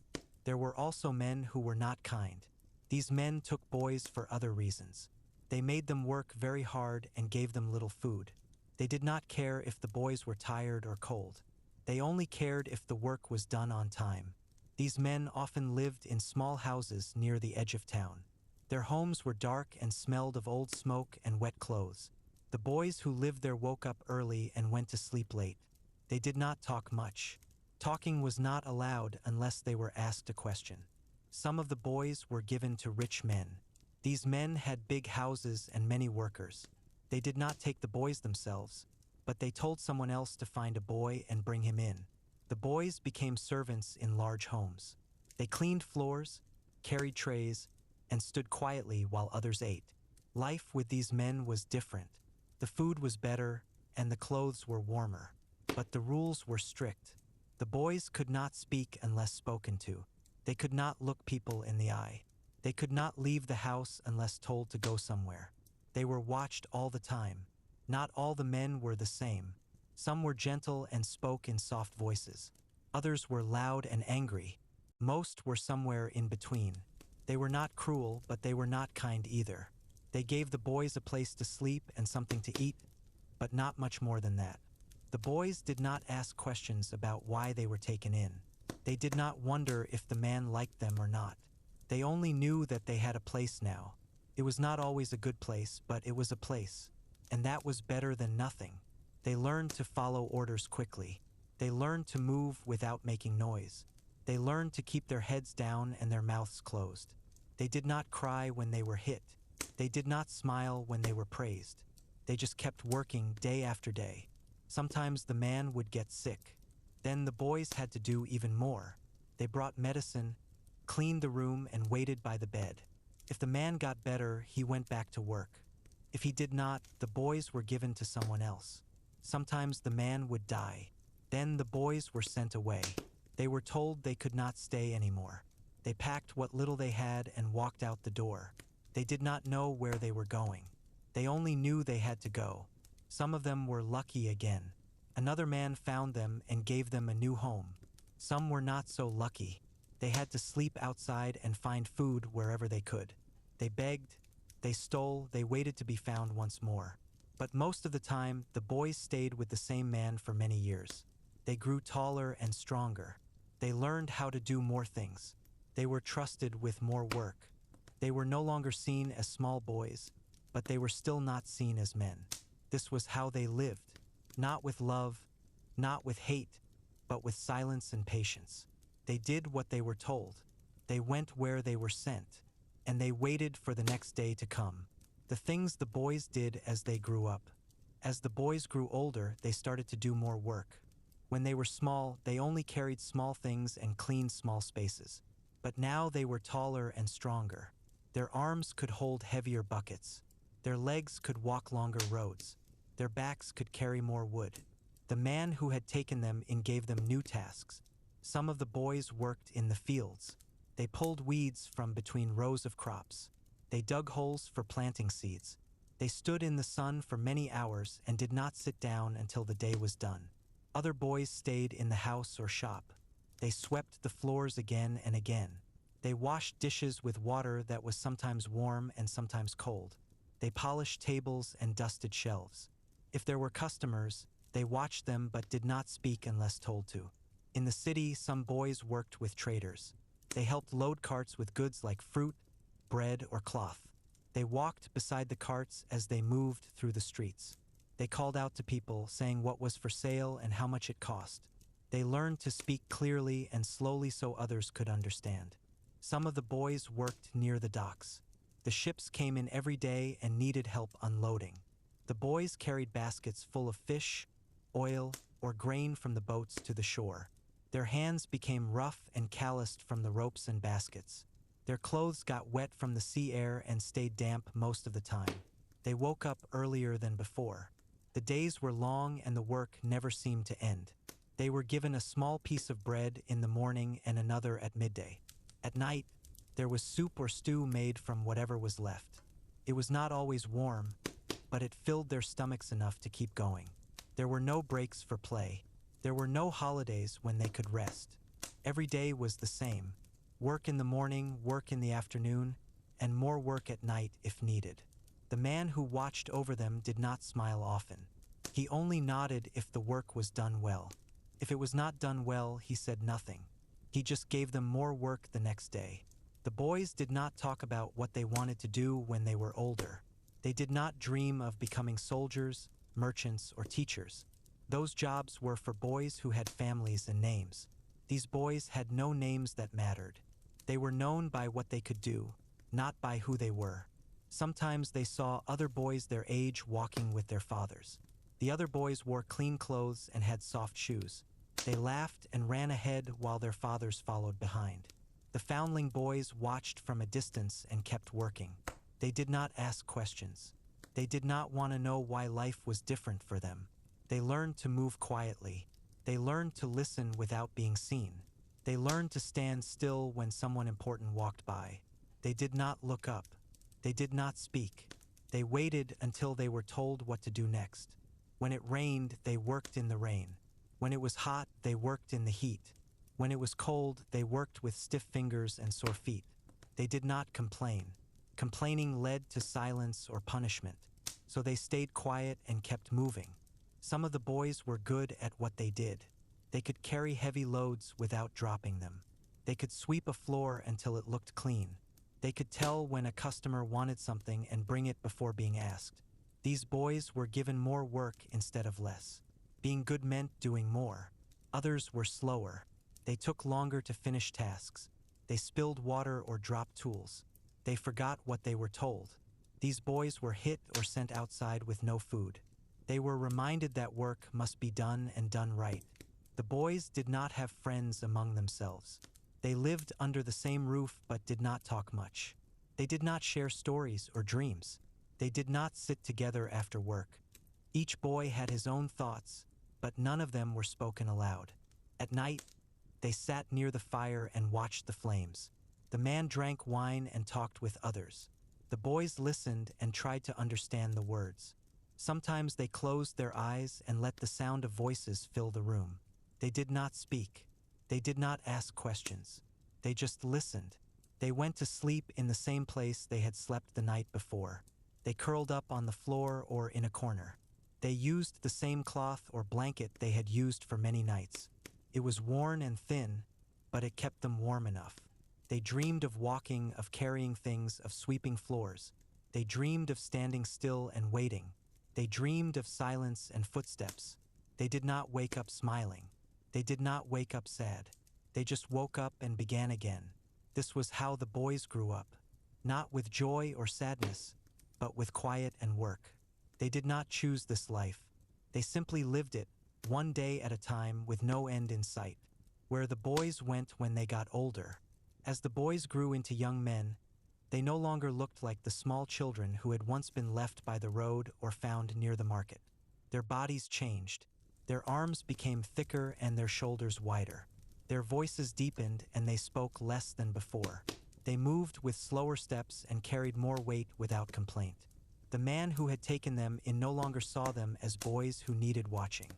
There were also men who were not kind. These men took boys for other reasons. They made them work very hard and gave them little food. They did not care if the boys were tired or cold. They only cared if the work was done on time. These men often lived in small houses near the edge of town. Their homes were dark and smelled of old smoke and wet clothes. The boys who lived there woke up early and went to sleep late. They did not talk much. Talking was not allowed unless they were asked a question. Some of the boys were given to rich men. These men had big houses and many workers. They did not take the boys themselves, but they told someone else to find a boy and bring him in. The boys became servants in large homes. They cleaned floors, carried trays, and stood quietly while others ate. Life with these men was different. The food was better, and the clothes were warmer. But the rules were strict. The boys could not speak unless spoken to. They could not look people in the eye. They could not leave the house unless told to go somewhere. They were watched all the time. Not all the men were the same. Some were gentle and spoke in soft voices. Others were loud and angry. Most were somewhere in between. They were not cruel, but they were not kind either. They gave the boys a place to sleep and something to eat, but not much more than that. The boys did not ask questions about why they were taken in. They did not wonder if the man liked them or not. They only knew that they had a place now. It was not always a good place, but it was a place. And that was better than nothing. They learned to follow orders quickly. They learned to move without making noise. They learned to keep their heads down and their mouths closed. They did not cry when they were hit. They did not smile when they were praised. They just kept working day after day. Sometimes the man would get sick. Then the boys had to do even more. They brought medicine, cleaned the room, and waited by the bed. If the man got better, he went back to work. If he did not, the boys were given to someone else. Sometimes the man would die. Then the boys were sent away. They were told they could not stay anymore. They packed what little they had and walked out the door. They did not know where they were going. They only knew they had to go. Some of them were lucky again. Another man found them and gave them a new home. Some were not so lucky. They had to sleep outside and find food wherever they could. They begged, they stole, they waited to be found once more. But most of the time, the boys stayed with the same man for many years. They grew taller and stronger. They learned how to do more things. They were trusted with more work. They were no longer seen as small boys, but they were still not seen as men. This was how they lived, not with love, not with hate, but with silence and patience. They did what they were told. They went where they were sent, and they waited for the next day to come. The things the boys did as they grew up. As the boys grew older, they started to do more work. When they were small, they only carried small things and cleaned small spaces. But now they were taller and stronger. Their arms could hold heavier buckets. Their legs could walk longer roads. Their backs could carry more wood. The man who had taken them in gave them new tasks. Some of the boys worked in the fields. They pulled weeds from between rows of crops. They dug holes for planting seeds. They stood in the sun for many hours and did not sit down until the day was done. Other boys stayed in the house or shop. They swept the floors again and again. They washed dishes with water that was sometimes warm and sometimes cold. They polished tables and dusted shelves. If there were customers, they watched them but did not speak unless told to. In the city, some boys worked with traders. They helped load carts with goods like fruit, bread, or cloth. They walked beside the carts as they moved through the streets. They called out to people, saying what was for sale and how much it cost. They learned to speak clearly and slowly so others could understand. Some of the boys worked near the docks. The ships came in every day and needed help unloading. The boys carried baskets full of fish, oil, or grain from the boats to the shore. Their hands became rough and calloused from the ropes and baskets. Their clothes got wet from the sea air and stayed damp most of the time. They woke up earlier than before. The days were long and the work never seemed to end. They were given a small piece of bread in the morning and another at midday. At night, there was soup or stew made from whatever was left. It was not always warm, but it filled their stomachs enough to keep going. There were no breaks for play. There were no holidays when they could rest. Every day was the same. Work in the morning, work in the afternoon, and more work at night if needed. The man who watched over them did not smile often. He only nodded if the work was done well. If it was not done well, he said nothing. He just gave them more work the next day. The boys did not talk about what they wanted to do when they were older. They did not dream of becoming soldiers, merchants, or teachers. Those jobs were for boys who had families and names. These boys had no names that mattered. They were known by what they could do, not by who they were. Sometimes they saw other boys their age walking with their fathers. The other boys wore clean clothes and had soft shoes. They laughed and ran ahead while their fathers followed behind. The foundling boys watched from a distance and kept working. They did not ask questions. They did not want to know why life was different for them. They learned to move quietly. They learned to listen without being seen. They learned to stand still when someone important walked by. They did not look up. They did not speak. They waited until they were told what to do next. When it rained, they worked in the rain. When it was hot, they worked in the heat. When it was cold, they worked with stiff fingers and sore feet. They did not complain. Complaining led to silence or punishment. So they stayed quiet and kept moving. Some of the boys were good at what they did. They could carry heavy loads without dropping them. They could sweep a floor until it looked clean. They could tell when a customer wanted something and bring it before being asked. These boys were given more work instead of less. Being good meant doing more. Others were slower. They took longer to finish tasks. They spilled water or dropped tools. They forgot what they were told. These boys were hit or sent outside with no food. They were reminded that work must be done and done right. The boys did not have friends among themselves. They lived under the same roof but did not talk much. They did not share stories or dreams. They did not sit together after work. Each boy had his own thoughts, but none of them were spoken aloud. At night, they sat near the fire and watched the flames. The man drank wine and talked with others. The boys listened and tried to understand the words. Sometimes they closed their eyes and let the sound of voices fill the room. They did not speak. They did not ask questions. They just listened. They went to sleep in the same place they had slept the night before. They curled up on the floor or in a corner. They used the same cloth or blanket they had used for many nights. It was worn and thin, but it kept them warm enough. They dreamed of walking, of carrying things, of sweeping floors. They dreamed of standing still and waiting. They dreamed of silence and footsteps. They did not wake up smiling. They did not wake up sad. They just woke up and began again. This was how the boys grew up, not with joy or sadness, but with quiet and work. They did not choose this life. They simply lived it, one day at a time with no end in sight. Where the boys went when they got older, As the boys grew into young men, they no longer looked like the small children who had once been left by the road or found near the market. Their bodies changed. Their arms became thicker and their shoulders wider. Their voices deepened and they spoke less than before. They moved with slower steps and carried more weight without complaint. The man who had taken them in no longer saw them as boys who needed watching.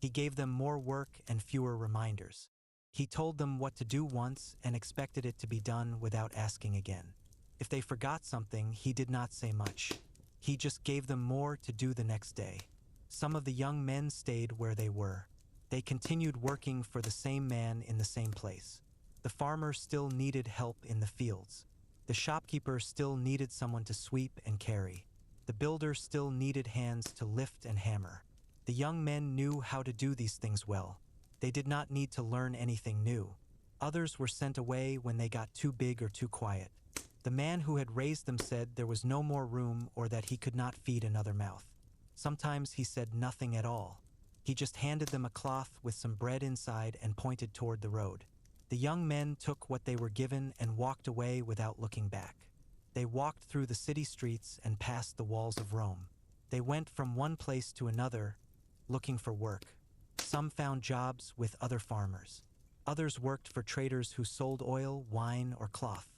He gave them more work and fewer reminders. He told them what to do once and expected it to be done without asking again. If they forgot something, he did not say much. He just gave them more to do the next day. Some of the young men stayed where they were. They continued working for the same man in the same place. The farmer still needed help in the fields. The shopkeeper still needed someone to sweep and carry. The builder still needed hands to lift and hammer. The young men knew how to do these things well. They did not need to learn anything new. Others were sent away when they got too big or too quiet. The man who had raised them said there was no more room or that he could not feed another mouth. Sometimes he said nothing at all. He just handed them a cloth with some bread inside and pointed toward the road. The young men took what they were given and walked away without looking back. They walked through the city streets and past the walls of Rome. They went from one place to another, looking for work. Some found jobs with other farmers. Others worked for traders who sold oil, wine, or cloth.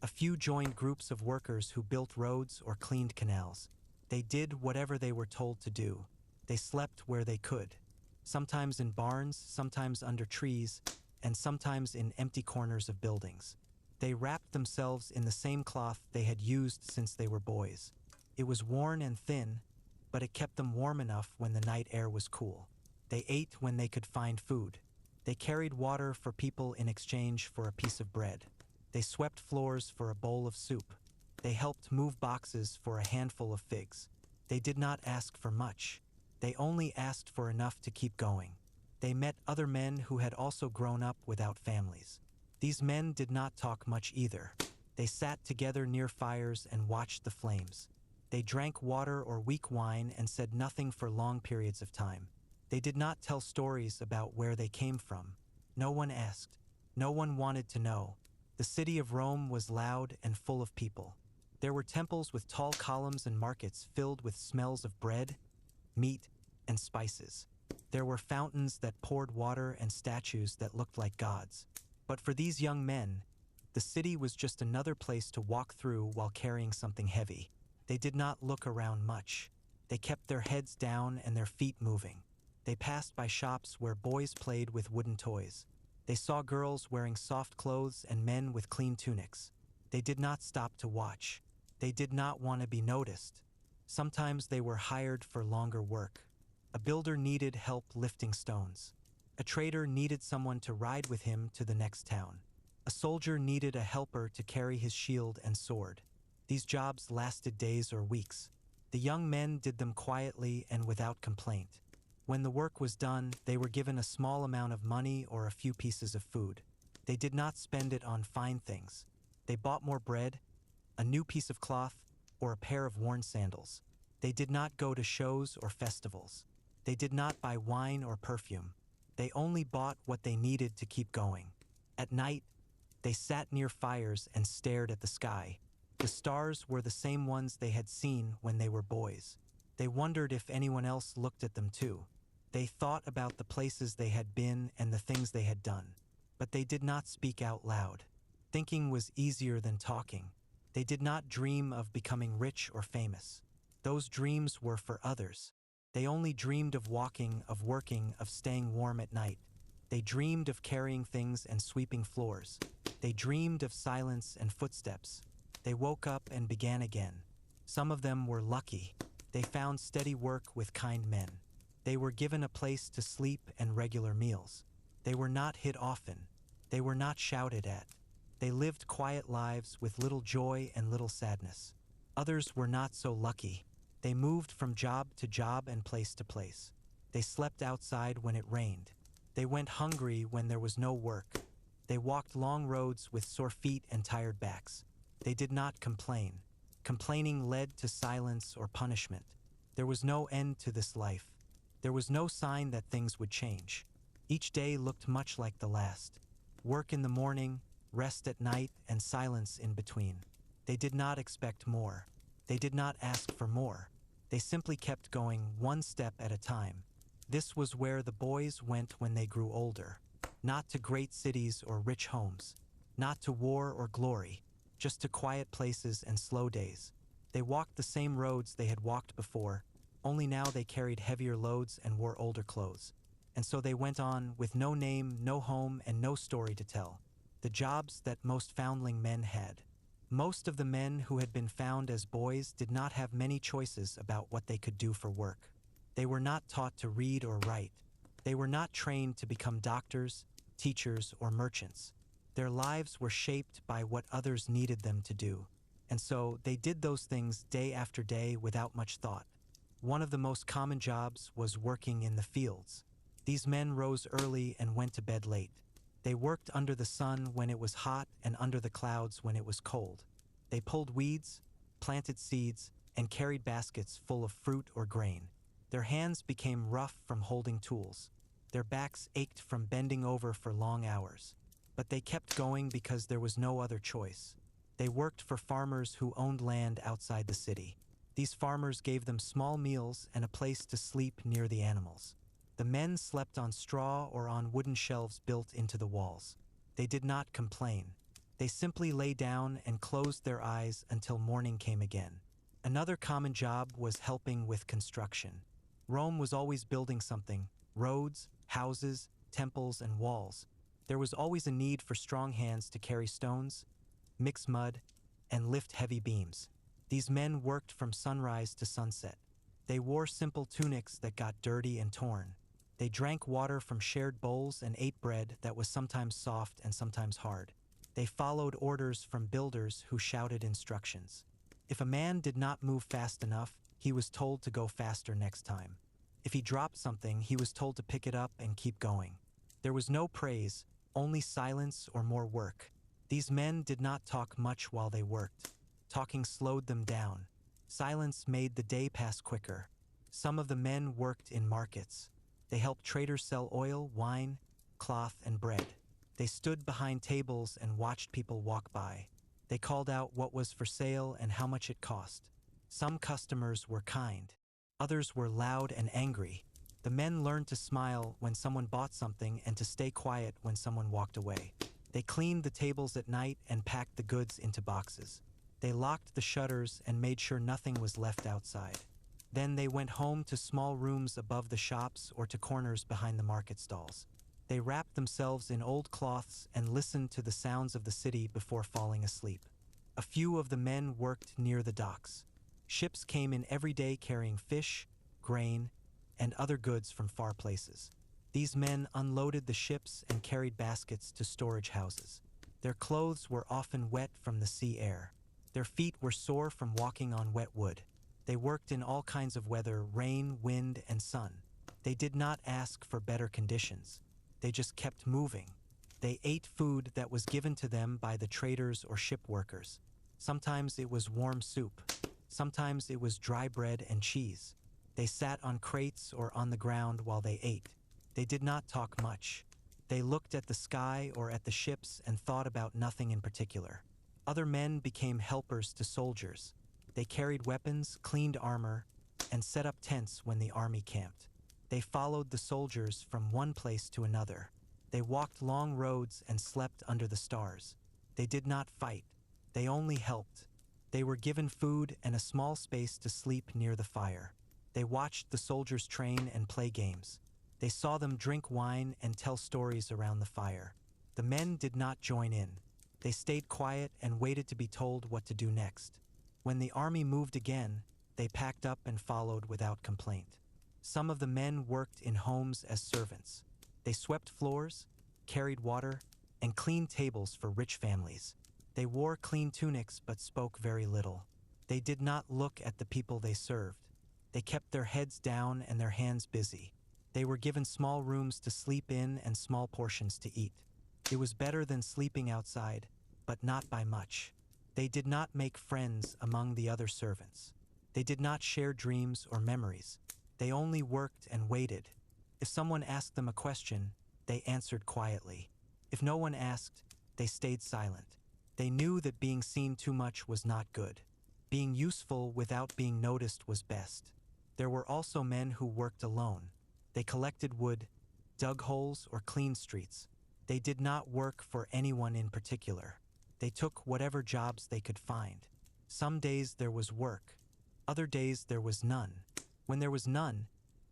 A few joined groups of workers who built roads or cleaned canals. They did whatever they were told to do. They slept where they could. Sometimes in barns, sometimes under trees, and sometimes in empty corners of buildings. They wrapped themselves in the same cloth they had used since they were boys. It was worn and thin, but it kept them warm enough when the night air was cool. They ate when they could find food. They carried water for people in exchange for a piece of bread. They swept floors for a bowl of soup. They helped move boxes for a handful of figs. They did not ask for much. They only asked for enough to keep going. They met other men who had also grown up without families. These men did not talk much either. They sat together near fires and watched the flames. They drank water or weak wine and said nothing for long periods of time. They did not tell stories about where they came from. No one asked. No one wanted to know. The city of Rome was loud and full of people. There were temples with tall columns and markets filled with smells of bread, meat, and spices. There were fountains that poured water and statues that looked like gods. But for these young men, the city was just another place to walk through while carrying something heavy. They did not look around much. They kept their heads down and their feet moving. They passed by shops where boys played with wooden toys. They saw girls wearing soft clothes and men with clean tunics. They did not stop to watch. They did not want to be noticed. Sometimes they were hired for longer work. A builder needed help lifting stones. A trader needed someone to ride with him to the next town. A soldier needed a helper to carry his shield and sword. These jobs lasted days or weeks. The young men did them quietly and without complaint. When the work was done, they were given a small amount of money or a few pieces of food. They did not spend it on fine things. They bought more bread, a new piece of cloth, or a pair of worn sandals. They did not go to shows or festivals. They did not buy wine or perfume. They only bought what they needed to keep going. At night, they sat near fires and stared at the sky. The stars were the same ones they had seen when they were boys. They wondered if anyone else looked at them too. They thought about the places they had been and the things they had done. But they did not speak out loud. Thinking was easier than talking. They did not dream of becoming rich or famous. Those dreams were for others. They only dreamed of walking, of working, of staying warm at night. They dreamed of carrying things and sweeping floors. They dreamed of silence and footsteps. They woke up and began again. Some of them were lucky. They found steady work with kind men. They were given a place to sleep and regular meals. They were not hit often. They were not shouted at. They lived quiet lives with little joy and little sadness. Others were not so lucky. They moved from job to job and place to place. They slept outside when it rained. They went hungry when there was no work. They walked long roads with sore feet and tired backs. They did not complain. Complaining led to silence or punishment. There was no end to this life. There was no sign that things would change. Each day looked much like the last. Work in the morning, rest at night, and silence in between. They did not expect more. They did not ask for more. They simply kept going one step at a time. This was where the boys went when they grew older. Not to great cities or rich homes. Not to war or glory. Just to quiet places and slow days. They walked the same roads they had walked before, only now they carried heavier loads and wore older clothes. And so they went on with no name, no home, and no story to tell. The jobs that most foundling men had. Most of the men who had been found as boys did not have many choices about what they could do for work. They were not taught to read or write. They were not trained to become doctors, teachers, or merchants. Their lives were shaped by what others needed them to do. And so they did those things day after day without much thought. One of the most common jobs was working in the fields. These men rose early and went to bed late. They worked under the sun when it was hot and under the clouds when it was cold. They pulled weeds, planted seeds, and carried baskets full of fruit or grain. Their hands became rough from holding tools. Their backs ached from bending over for long hours. But they kept going because there was no other choice. They worked for farmers who owned land outside the city. These farmers gave them small meals and a place to sleep near the animals. The men slept on straw or on wooden shelves built into the walls. They did not complain. They simply lay down and closed their eyes until morning came again. Another common job was helping with construction. Rome was always building something: roads, houses, temples, and walls. There was always a need for strong hands to carry stones, mix mud, and lift heavy beams. These men worked from sunrise to sunset. They wore simple tunics that got dirty and torn. They drank water from shared bowls and ate bread that was sometimes soft and sometimes hard. They followed orders from builders who shouted instructions. If a man did not move fast enough, he was told to go faster next time. If he dropped something, he was told to pick it up and keep going. There was no praise, only silence or more work. These men did not talk much while they worked. Talking slowed them down. Silence made the day pass quicker. Some of the men worked in markets. They helped traders sell oil, wine, cloth, and bread. They stood behind tables and watched people walk by. They called out what was for sale and how much it cost. Some customers were kind. Others were loud and angry. The men learned to smile when someone bought something and to stay quiet when someone walked away. They cleaned the tables at night and packed the goods into boxes. They locked the shutters and made sure nothing was left outside. Then they went home to small rooms above the shops or to corners behind the market stalls. They wrapped themselves in old cloths and listened to the sounds of the city before falling asleep. A few of the men worked near the docks. Ships came in every day carrying fish, grain, and other goods from far places. These men unloaded the ships and carried baskets to storage houses. Their clothes were often wet from the sea air. Their feet were sore from walking on wet wood. They worked in all kinds of weather: rain, wind, and sun. They did not ask for better conditions. They just kept moving. They ate food that was given to them by the traders or ship workers. Sometimes it was warm soup. Sometimes it was dry bread and cheese. They sat on crates or on the ground while they ate. They did not talk much. They looked at the sky or at the ships and thought about nothing in particular. Other men became helpers to soldiers. They carried weapons, cleaned armor, and set up tents when the army camped. They followed the soldiers from one place to another. They walked long roads and slept under the stars. They did not fight. They only helped. They were given food and a small space to sleep near the fire. They watched the soldiers train and play games. They saw them drink wine and tell stories around the fire. The men did not join in. They stayed quiet and waited to be told what to do next. When the army moved again, they packed up and followed without complaint. Some of the men worked in homes as servants. They swept floors, carried water, and cleaned tables for rich families. They wore clean tunics but spoke very little. They did not look at the people they served. They kept their heads down and their hands busy. They were given small rooms to sleep in and small portions to eat. It was better than sleeping outside, but not by much. They did not make friends among the other servants. They did not share dreams or memories. They only worked and waited. If someone asked them a question, they answered quietly. If no one asked, They stayed silent. They knew that being seen too much was not good. Being useful without being noticed was best. There were also men who worked alone. They collected wood, dug holes, or cleaned streets. They did not work for anyone in particular. They took whatever jobs they could find. Some days there was work. Other days there was none. When there was none,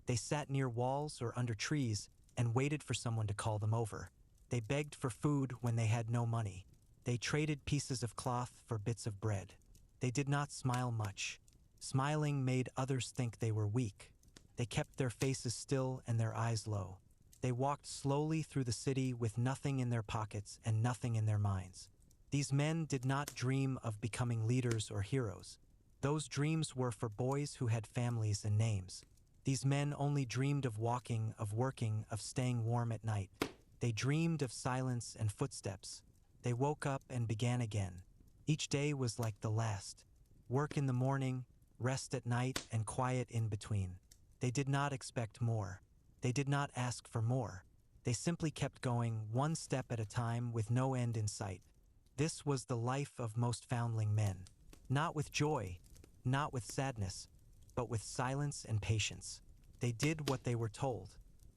they sat near walls or under trees and waited for someone to call them over. They begged for food when they had no money. They traded pieces of cloth for bits of bread. They did not smile much. Smiling made others think they were weak. They kept their faces still and their eyes low. They walked slowly through the city with nothing in their pockets and nothing in their minds. These men did not dream of becoming leaders or heroes. Those dreams were for boys who had families and names. These men only dreamed of walking, of working, of staying warm at night. They dreamed of silence and footsteps. They woke up and began again. Each day was like the last. Work in the morning, rest at night, and quiet in between. They did not expect more. They did not ask for more. They simply kept going one step at a time with no end in sight. This was the life of most foundling men. Not with joy, not with sadness, but with silence and patience. They did what they were told.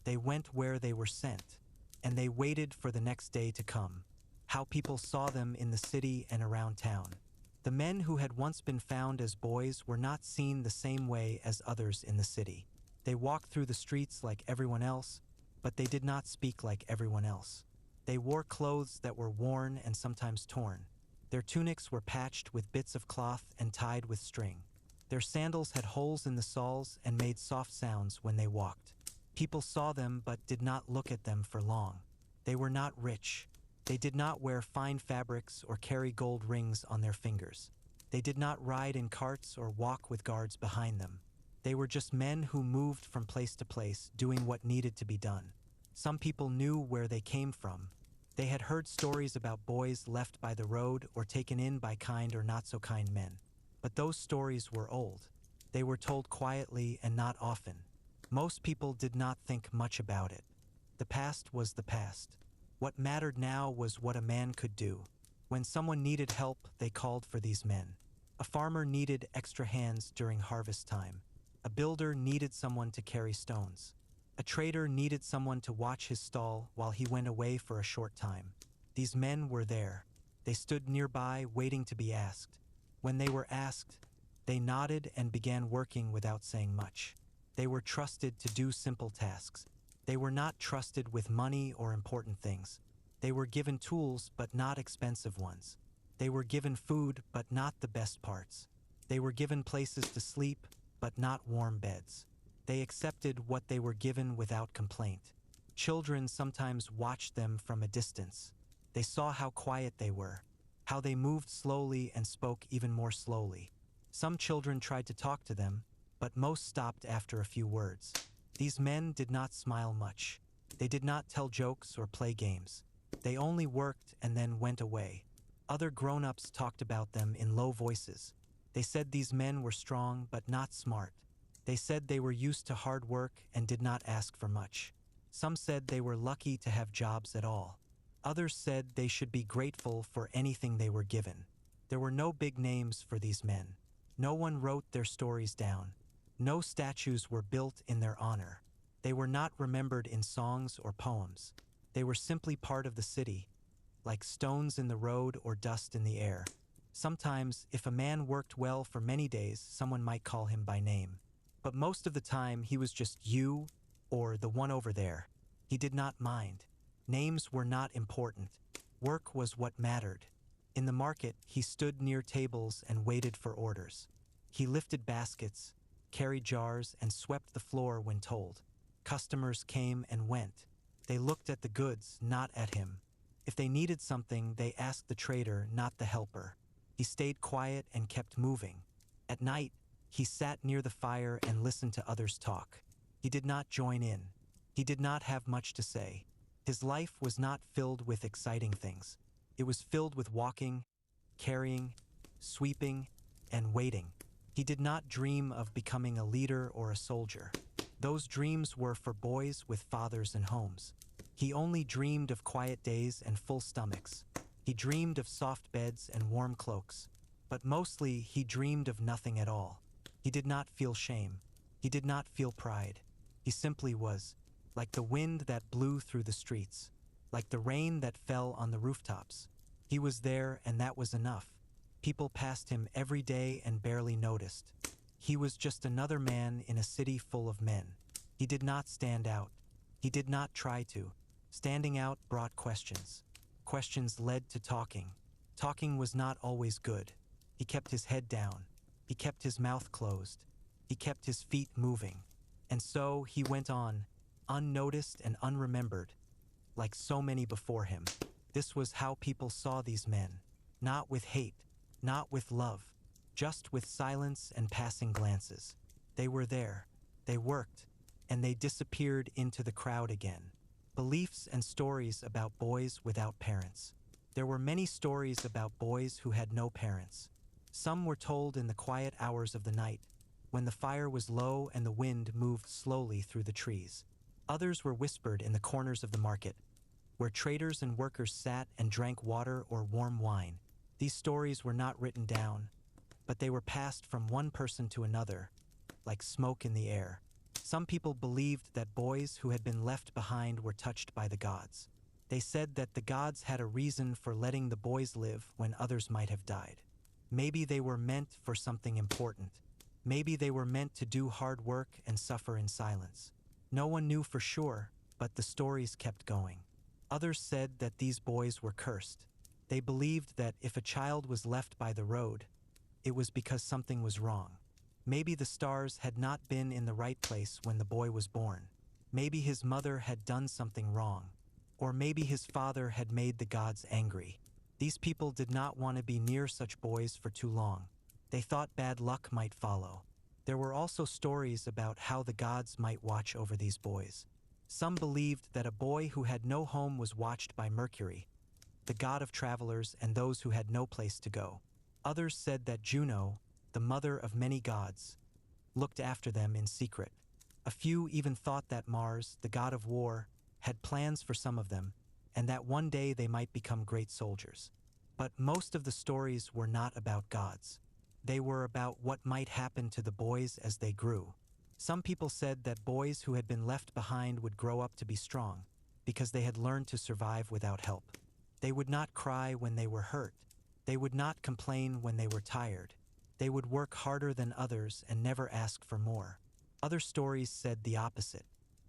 They went where they were sent. And they waited for the next day to come. How people saw them in the city and around town. The men who had once been found as boys were not seen the same way as others in the city. They walked through the streets like everyone else, but they did not speak like everyone else. They wore clothes that were worn and sometimes torn. Their tunics were patched with bits of cloth and tied with string. Their sandals had holes in the soles and made soft sounds when they walked. People saw them but did not look at them for long. They were not rich. They did not wear fine fabrics or carry gold rings on their fingers. They did not ride in carts or walk with guards behind them. They were just men who moved from place to place, doing what needed to be done. Some people knew where they came from. They had heard stories about boys left by the road or taken in by kind or not so kind men. But those stories were old. They were told quietly and not often. Most people did not think much about it. The past was the past. What mattered now was what a man could do. When someone needed help, they called for these men. A farmer needed extra hands during harvest time. A builder needed someone to carry stones. A trader needed someone to watch his stall while he went away for a short time. These men were there. They stood nearby, waiting to be asked. When they were asked, they nodded and began working without saying much. They were trusted to do simple tasks. They were not trusted with money or important things. They were given tools, but not expensive ones. They were given food, but not the best parts. They were given places to sleep, but not warm beds. They accepted what they were given without complaint. Children sometimes watched them from a distance. They saw how quiet they were, how they moved slowly and spoke even more slowly. Some children tried to talk to them, but most stopped after a few words. These men did not smile much. They did not tell jokes or play games. They only worked and then went away. Other grown-ups talked about them in low voices. They said these men were strong but not smart. They said they were used to hard work and did not ask for much. Some said they were lucky to have jobs at all. Others said they should be grateful for anything they were given. There were no big names for these men. No one wrote their stories down. No statues were built in their honor. They were not remembered in songs or poems. They were simply part of the city, like stones in the road or dust in the air. Sometimes, if a man worked well for many days, someone might call him by name. But most of the time, he was just you or the one over there. He did not mind. Names were not important. Work was what mattered. In the market, he stood near tables and waited for orders. He lifted baskets, carried jars, and swept the floor when told. Customers came and went. They looked at the goods, not at him. If they needed something, they asked the trader, not the helper. He stayed quiet and kept moving. At night, he sat near the fire and listened to others talk. He did not join in. He did not have much to say. His life was not filled with exciting things. It was filled with walking, carrying, sweeping, and waiting. He did not dream of becoming a leader or a soldier. Those dreams were for boys with fathers and homes. He only dreamed of quiet days and full stomachs. He dreamed of soft beds and warm cloaks, but mostly he dreamed of nothing at all. He did not feel shame. He did not feel pride. He simply was, like the wind that blew through the streets, like the rain that fell on the rooftops. He was there, and that was enough. People passed him every day and barely noticed. He was just another man in a city full of men. He did not stand out. He did not try to. Standing out brought questions. Questions led to talking. Talking was not always good. He kept his head down. He kept his mouth closed. He kept his feet moving. And so he went on, unnoticed and unremembered, like so many before him. This was how people saw these men. Not with hate, not with love, just with silence and passing glances. They were there. They worked. And they disappeared into the crowd again. Beliefs and stories about boys without parents. There were many stories about boys who had no parents. Some were told in the quiet hours of the night, when the fire was low and the wind moved slowly through the trees. Others were whispered in the corners of the market, where traders and workers sat and drank water or warm wine. These stories were not written down, but they were passed from one person to another, like smoke in the air. Some people believed that boys who had been left behind were touched by the gods. They said that the gods had a reason for letting the boys live when others might have died. Maybe they were meant for something important. Maybe they were meant to do hard work and suffer in silence. No one knew for sure, but the stories kept going. Others said that these boys were cursed. They believed that if a child was left by the road, it was because something was wrong. Maybe the stars had not been in the right place when the boy was born. Maybe his mother had done something wrong. Or maybe his father had made the gods angry. These people did not want to be near such boys for too long. They thought bad luck might follow. There were also stories about how the gods might watch over these boys. Some believed that a boy who had no home was watched by Mercury, the god of travelers and those who had no place to go. Others said that Juno, the mother of many gods, looked after them in secret. A few even thought that Mars, the god of war, had plans for some of them, and that one day they might become great soldiers. But most of the stories were not about gods. They were about what might happen to the boys as they grew. Some people said that boys who had been left behind would grow up to be strong, because they had learned to survive without help. They would not cry when they were hurt. They would not complain when they were tired. They would work harder than others and never ask for more. Other stories said the opposite.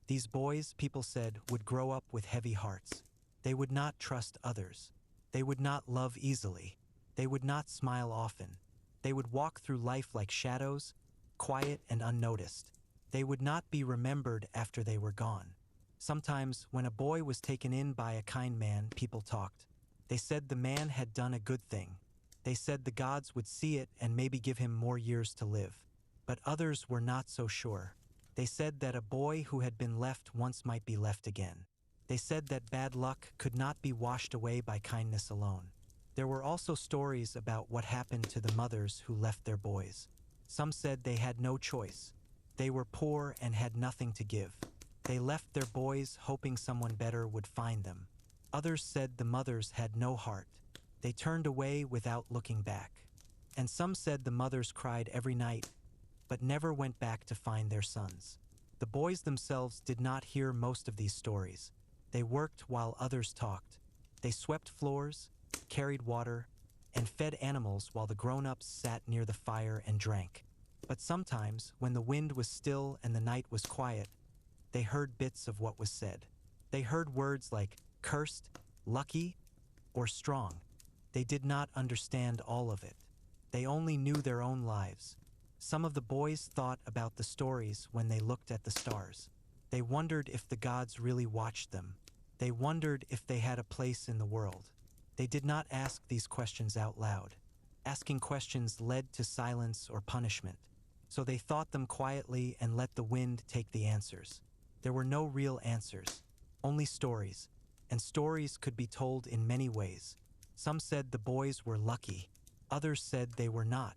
These boys, people said, would grow up with heavy hearts. They would not trust others. They would not love easily. They would not smile often. They would walk through life like shadows, quiet and unnoticed. They would not be remembered after they were gone. Sometimes, when a boy was taken in by a kind man, people talked. They said the man had done a good thing. They said the gods would see it and maybe give him more years to live. But others were not so sure. They said that a boy who had been left once might be left again. They said that bad luck could not be washed away by kindness alone. There were also stories about what happened to the mothers who left their boys. Some said they had no choice. They were poor and had nothing to give. They left their boys hoping someone better would find them. Others said the mothers had no heart. They turned away without looking back. And some said the mothers cried every night, but never went back to find their sons. The boys themselves did not hear most of these stories. They worked while others talked. They swept floors, carried water, and fed animals while the grown-ups sat near the fire and drank. But sometimes, when the wind was still and the night was quiet, they heard bits of what was said. They heard words like cursed, lucky, or strong. They did not understand all of it. They only knew their own lives. Some of the boys thought about the stories when they looked at the stars. They wondered if the gods really watched them. They wondered if they had a place in the world. They did not ask these questions out loud. Asking questions led to silence or punishment. So they thought them quietly and let the wind take the answers. There were no real answers, only stories, and stories could be told in many ways. Some said the boys were lucky. Others said they were not.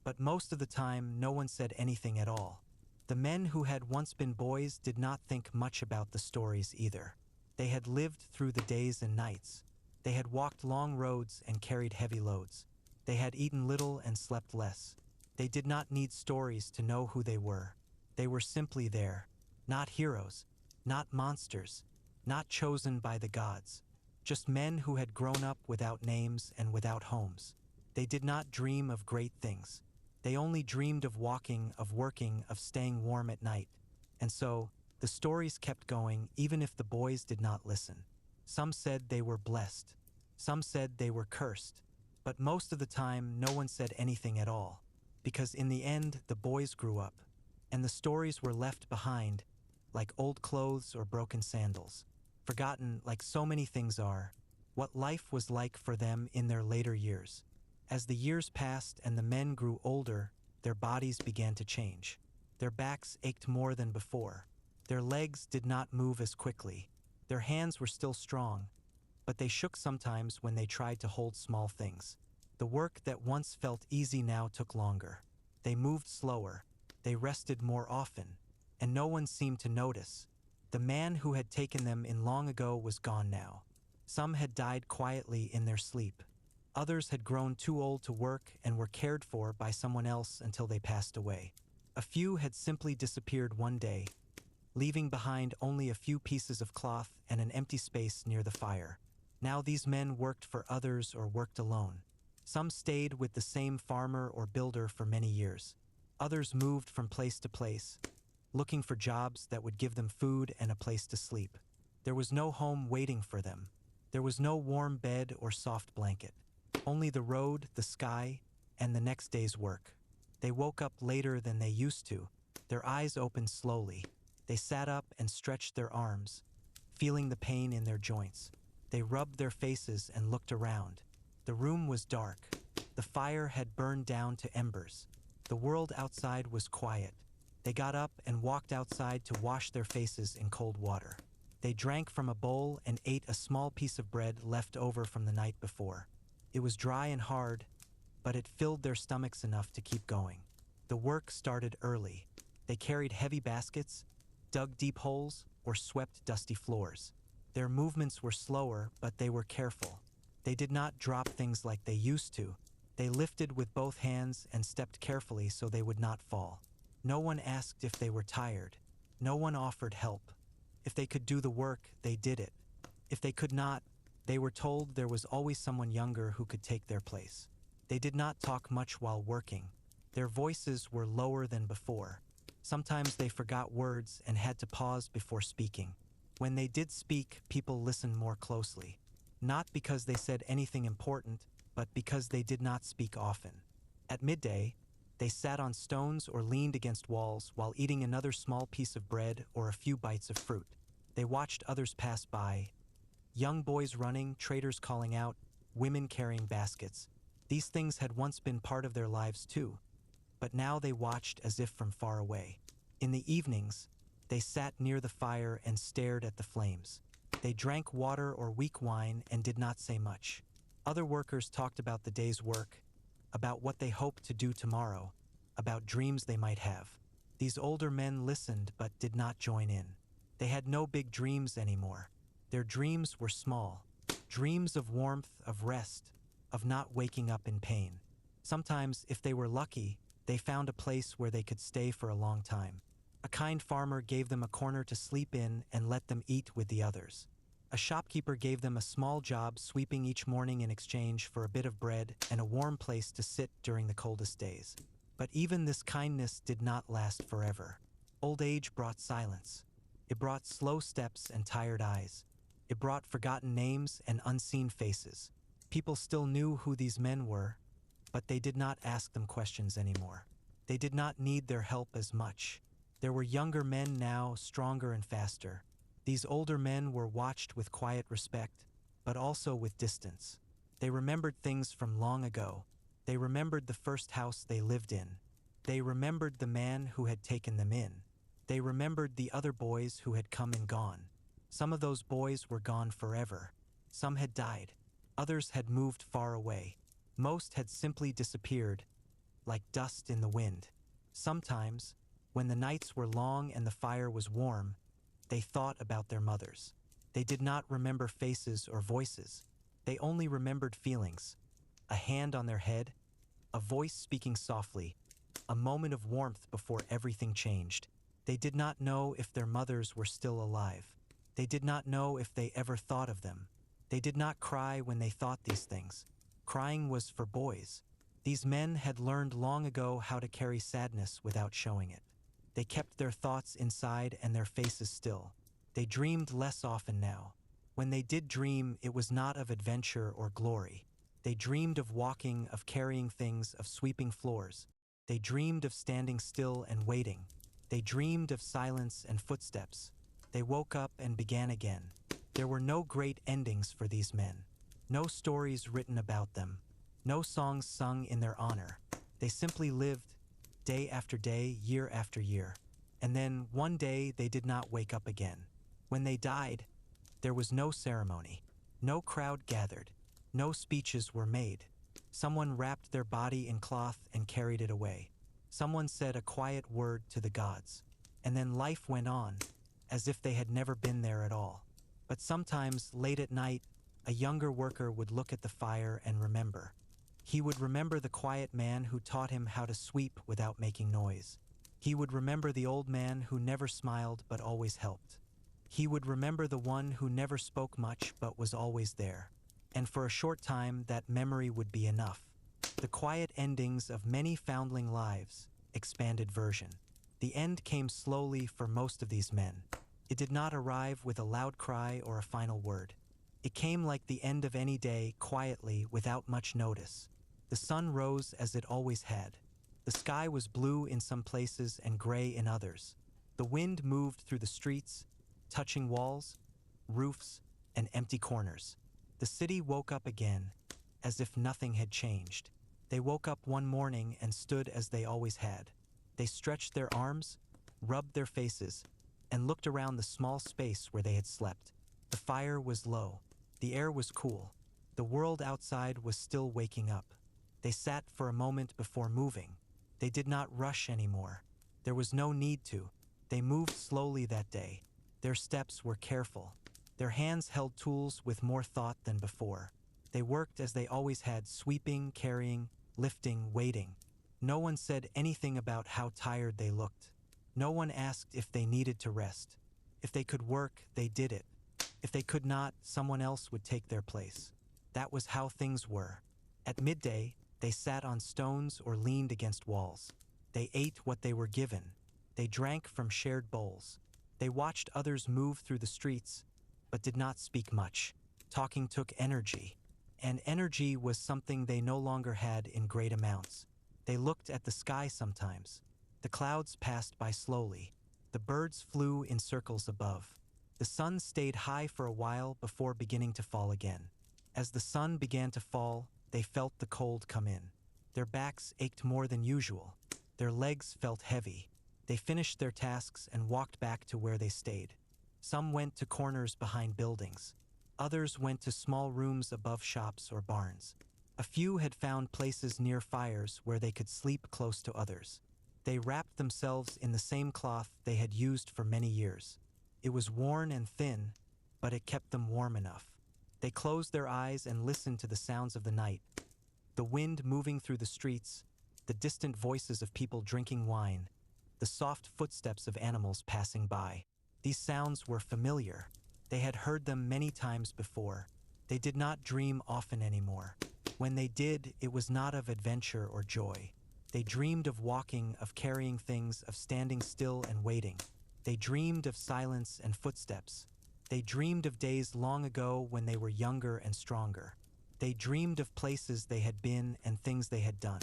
But most of the time, no one said anything at all. The men who had once been boys did not think much about the stories either. They had lived through the days and nights. They had walked long roads and carried heavy loads. They had eaten little and slept less. They did not need stories to know who they were. They were simply there, not heroes, not monsters, not chosen by the gods, just men who had grown up without names and without homes. They did not dream of great things. They only dreamed of walking, of working, of staying warm at night. And so, the stories kept going even if the boys did not listen. Some said they were blessed. Some said they were cursed. But most of the time, no one said anything at all. Because in the end, the boys grew up. And the stories were left behind, like old clothes or broken sandals. Forgotten like so many things are, what life was like for them in their later years. As the years passed and the men grew older, their bodies began to change. Their backs ached more than before. Their legs did not move as quickly. Their hands were still strong, but they shook sometimes when they tried to hold small things. The work that once felt easy now took longer. They moved slower. They rested more often, and no one seemed to notice. The man who had taken them in long ago was gone now. Some had died quietly in their sleep. Others had grown too old to work and were cared for by someone else until they passed away. A few had simply disappeared one day, leaving behind only a few pieces of cloth and an empty space near the fire. Now these men worked for others or worked alone. Some stayed with the same farmer or builder for many years. Others moved from place to place, looking for jobs that would give them food and a place to sleep. There was no home waiting for them. There was no warm bed or soft blanket. Only the road, the sky, and the next day's work. They woke up later than they used to. Their eyes opened slowly. They sat up and stretched their arms, feeling the pain in their joints. They rubbed their faces and looked around. The room was dark. The fire had burned down to embers. The world outside was quiet. They got up and walked outside to wash their faces in cold water. They drank from a bowl and ate a small piece of bread left over from the night before. It was dry and hard, but it filled their stomachs enough to keep going. The work started early. They carried heavy baskets, dug deep holes, or swept dusty floors. Their movements were slower, but they were careful. They did not drop things like they used to. They lifted with both hands and stepped carefully so they would not fall. No one asked if they were tired. No one offered help. If they could do the work, they did it. If they could not, they were told there was always someone younger who could take their place. They did not talk much while working. Their voices were lower than before. Sometimes they forgot words and had to pause before speaking. When they did speak, people listened more closely. Not because they said anything important, but because they did not speak often. At midday, they sat on stones or leaned against walls while eating another small piece of bread or a few bites of fruit. They watched others pass by. Young boys running, traders calling out, women carrying baskets. These things had once been part of their lives too, but now they watched as if from far away. In the evenings, they sat near the fire and stared at the flames. They drank water or weak wine and did not say much. Other workers talked about the day's work, about what they hoped to do tomorrow, about dreams they might have. These older men listened but did not join in. They had no big dreams anymore. Their dreams were small. Dreams of warmth, of rest, of not waking up in pain. Sometimes, if they were lucky, they found a place where they could stay for a long time. A kind farmer gave them a corner to sleep in and let them eat with the others. A shopkeeper gave them a small job sweeping each morning in exchange for a bit of bread and a warm place to sit during the coldest days. But even this kindness did not last forever. Old age brought silence. It brought slow steps and tired eyes. It brought forgotten names and unseen faces. People still knew who these men were, but they did not ask them questions anymore. They did not need their help as much. There were younger men now, stronger and faster. These older men were watched with quiet respect, but also with distance. They remembered things from long ago. They remembered the first house they lived in. They remembered the man who had taken them in. They remembered the other boys who had come and gone. Some of those boys were gone forever. Some had died. Others had moved far away. Most had simply disappeared, like dust in the wind. Sometimes, when the nights were long and the fire was warm, they thought about their mothers. They did not remember faces or voices. They only remembered feelings: a hand on their head, a voice speaking softly, a moment of warmth before everything changed. They did not know if their mothers were still alive. They did not know if they ever thought of them. They did not cry when they thought these things. Crying was for boys. These men had learned long ago how to carry sadness without showing it. They kept their thoughts inside and their faces still. They dreamed less often now. When they did dream, it was not of adventure or glory. They dreamed of walking, of carrying things, of sweeping floors. They dreamed of standing still and waiting. They dreamed of silence and footsteps. They woke up and began again. There were no great endings for these men. No stories written about them. No songs sung in their honor. They simply lived, day after day, year after year. And then, one day, they did not wake up again. When they died, there was no ceremony. No crowd gathered. No speeches were made. Someone wrapped their body in cloth and carried it away. Someone said a quiet word to the gods. And then life went on, as if they had never been there at all. But sometimes, late at night, a younger worker would look at the fire and remember. He would remember the quiet man who taught him how to sweep without making noise. He would remember the old man who never smiled but always helped. He would remember the one who never spoke much but was always there. And for a short time, that memory would be enough. The quiet endings of many foundling lives, expanded version. The end came slowly for most of these men. It did not arrive with a loud cry or a final word. It came like the end of any day, quietly, without much notice. The sun rose as it always had. The sky was blue in some places and gray in others. The wind moved through the streets, touching walls, roofs, and empty corners. The city woke up again, as if nothing had changed. They woke up one morning and stood as they always had. They stretched their arms, rubbed their faces, and looked around the small space where they had slept. The fire was low. The air was cool. The world outside was still waking up. They sat for a moment before moving. They did not rush anymore. There was no need to. They moved slowly that day. Their steps were careful. Their hands held tools with more thought than before. They worked as they always had, sweeping, carrying, lifting, waiting. No one said anything about how tired they looked. No one asked if they needed to rest. If they could work, they did it. If they could not, someone else would take their place. That was how things were. At midday, they sat on stones or leaned against walls. They ate what they were given. They drank from shared bowls. They watched others move through the streets, but did not speak much. Talking took energy, and energy was something they no longer had in great amounts. They looked at the sky sometimes. The clouds passed by slowly. The birds flew in circles above. The sun stayed high for a while before beginning to fall again. As the sun began to fall, they felt the cold come in. Their backs ached more than usual. Their legs felt heavy. They finished their tasks and walked back to where they stayed. Some went to corners behind buildings. Others went to small rooms above shops or barns. A few had found places near fires where they could sleep close to others. They wrapped themselves in the same cloth they had used for many years. It was worn and thin, but it kept them warm enough. They closed their eyes and listened to the sounds of the night. The wind moving through the streets, the distant voices of people drinking wine, the soft footsteps of animals passing by. These sounds were familiar. They had heard them many times before. They did not dream often anymore. When they did, it was not of adventure or joy. They dreamed of walking, of carrying things, of standing still and waiting. They dreamed of silence and footsteps. They dreamed of days long ago when they were younger and stronger. They dreamed of places they had been and things they had done.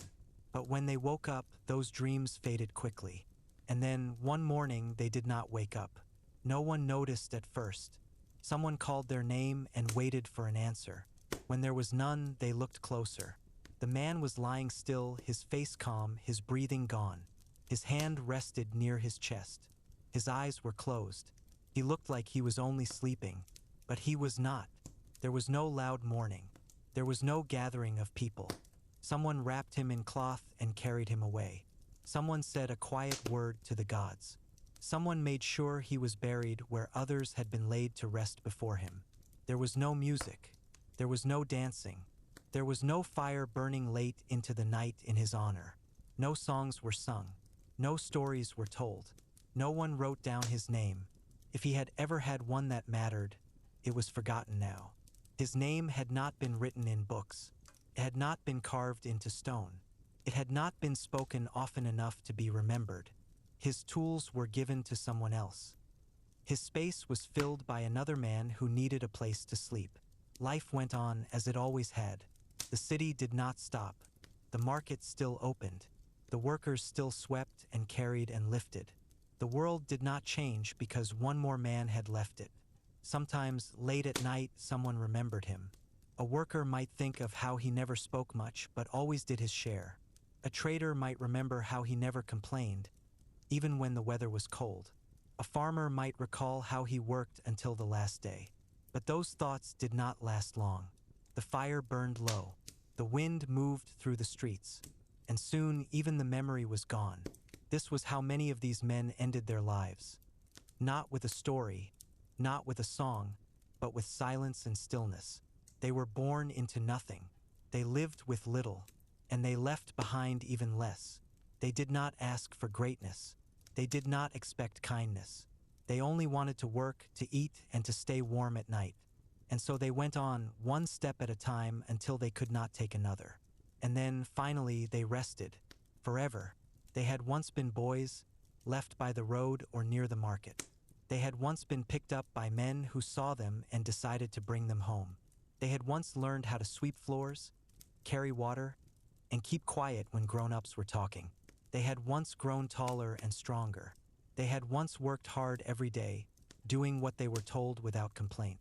But when they woke up, those dreams faded quickly. And then, one morning, they did not wake up. No one noticed at first. Someone called their name and waited for an answer. When there was none, they looked closer. The man was lying still, his face calm, his breathing gone. His hand rested near his chest. His eyes were closed. He looked like he was only sleeping, but he was not. There was no loud mourning. There was no gathering of people. Someone wrapped him in cloth and carried him away. Someone said a quiet word to the gods. Someone made sure he was buried where others had been laid to rest before him. There was no music. There was no dancing. There was no fire burning late into the night in his honor. No songs were sung. No stories were told. No one wrote down his name. If he had ever had one that mattered, it was forgotten now. His name had not been written in books. It had not been carved into stone. It had not been spoken often enough to be remembered. His tools were given to someone else. His space was filled by another man who needed a place to sleep. Life went on as it always had. The city did not stop. The market still opened. The workers still swept and carried and lifted. The world did not change because one more man had left it. Sometimes, late at night, someone remembered him. A worker might think of how he never spoke much but always did his share. A trader might remember how he never complained, even when the weather was cold. A farmer might recall how he worked until the last day. But those thoughts did not last long. The fire burned low. The wind moved through the streets. And soon even the memory was gone. This was how many of these men ended their lives. Not with a story, not with a song, but with silence and stillness. They were born into nothing. They lived with little, and they left behind even less. They did not ask for greatness. They did not expect kindness. They only wanted to work, to eat, and to stay warm at night. And so they went on, one step at a time, until they could not take another. And then, finally, they rested. Forever. They had once been boys, left by the road or near the market. They had once been picked up by men who saw them and decided to bring them home. They had once learned how to sweep floors, carry water, and keep quiet when grown-ups were talking. They had once grown taller and stronger. They had once worked hard every day, doing what they were told without complaint.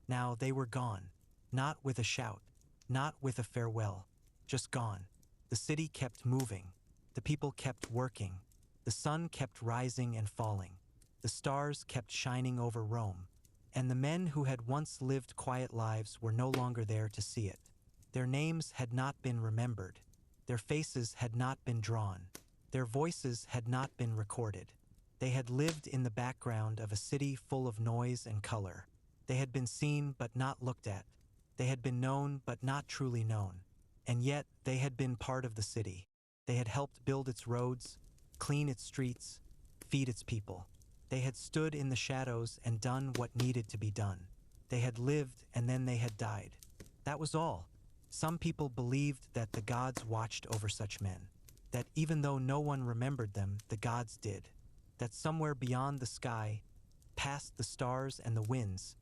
Now they were gone, not with a shout, not with a farewell, just gone. The city kept moving. The people kept working. The sun kept rising and falling. The stars kept shining over Rome. And the men who had once lived quiet lives were no longer there to see it. Their names had not been remembered. Their faces had not been drawn. Their voices had not been recorded. They had lived in the background of a city full of noise and color. They had been seen but not looked at. They had been known but not truly known. And yet they had been part of the city. They had helped build its roads, clean its streets, feed its people. They had stood in the shadows and done what needed to be done. They had lived and then they had died. That was all. Some people believed that the gods watched over such men. That even though no one remembered them, the gods did. That somewhere beyond the sky, past the stars and the winds,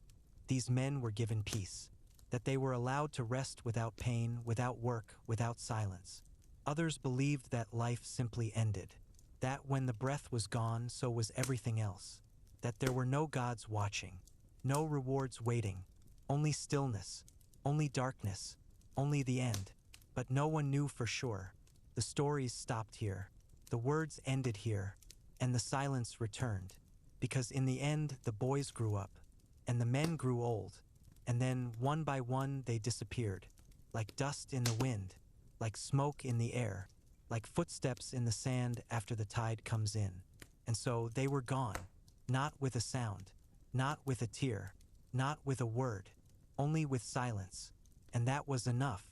these men were given peace. That they were allowed to rest without pain, without work, without silence. Others believed that life simply ended. That when the breath was gone, so was everything else. That there were no gods watching, no rewards waiting, only stillness, only darkness, only the end. But no one knew for sure. The stories stopped here. The words ended here. And the silence returned. Because in the end, the boys grew up. And the men grew old. And then, one by one, they disappeared. Like dust in the wind. Like smoke in the air. Like footsteps in the sand after the tide comes in. And so they were gone. Not with a sound. Not with a tear. Not with a word. Only with silence. And that was enough.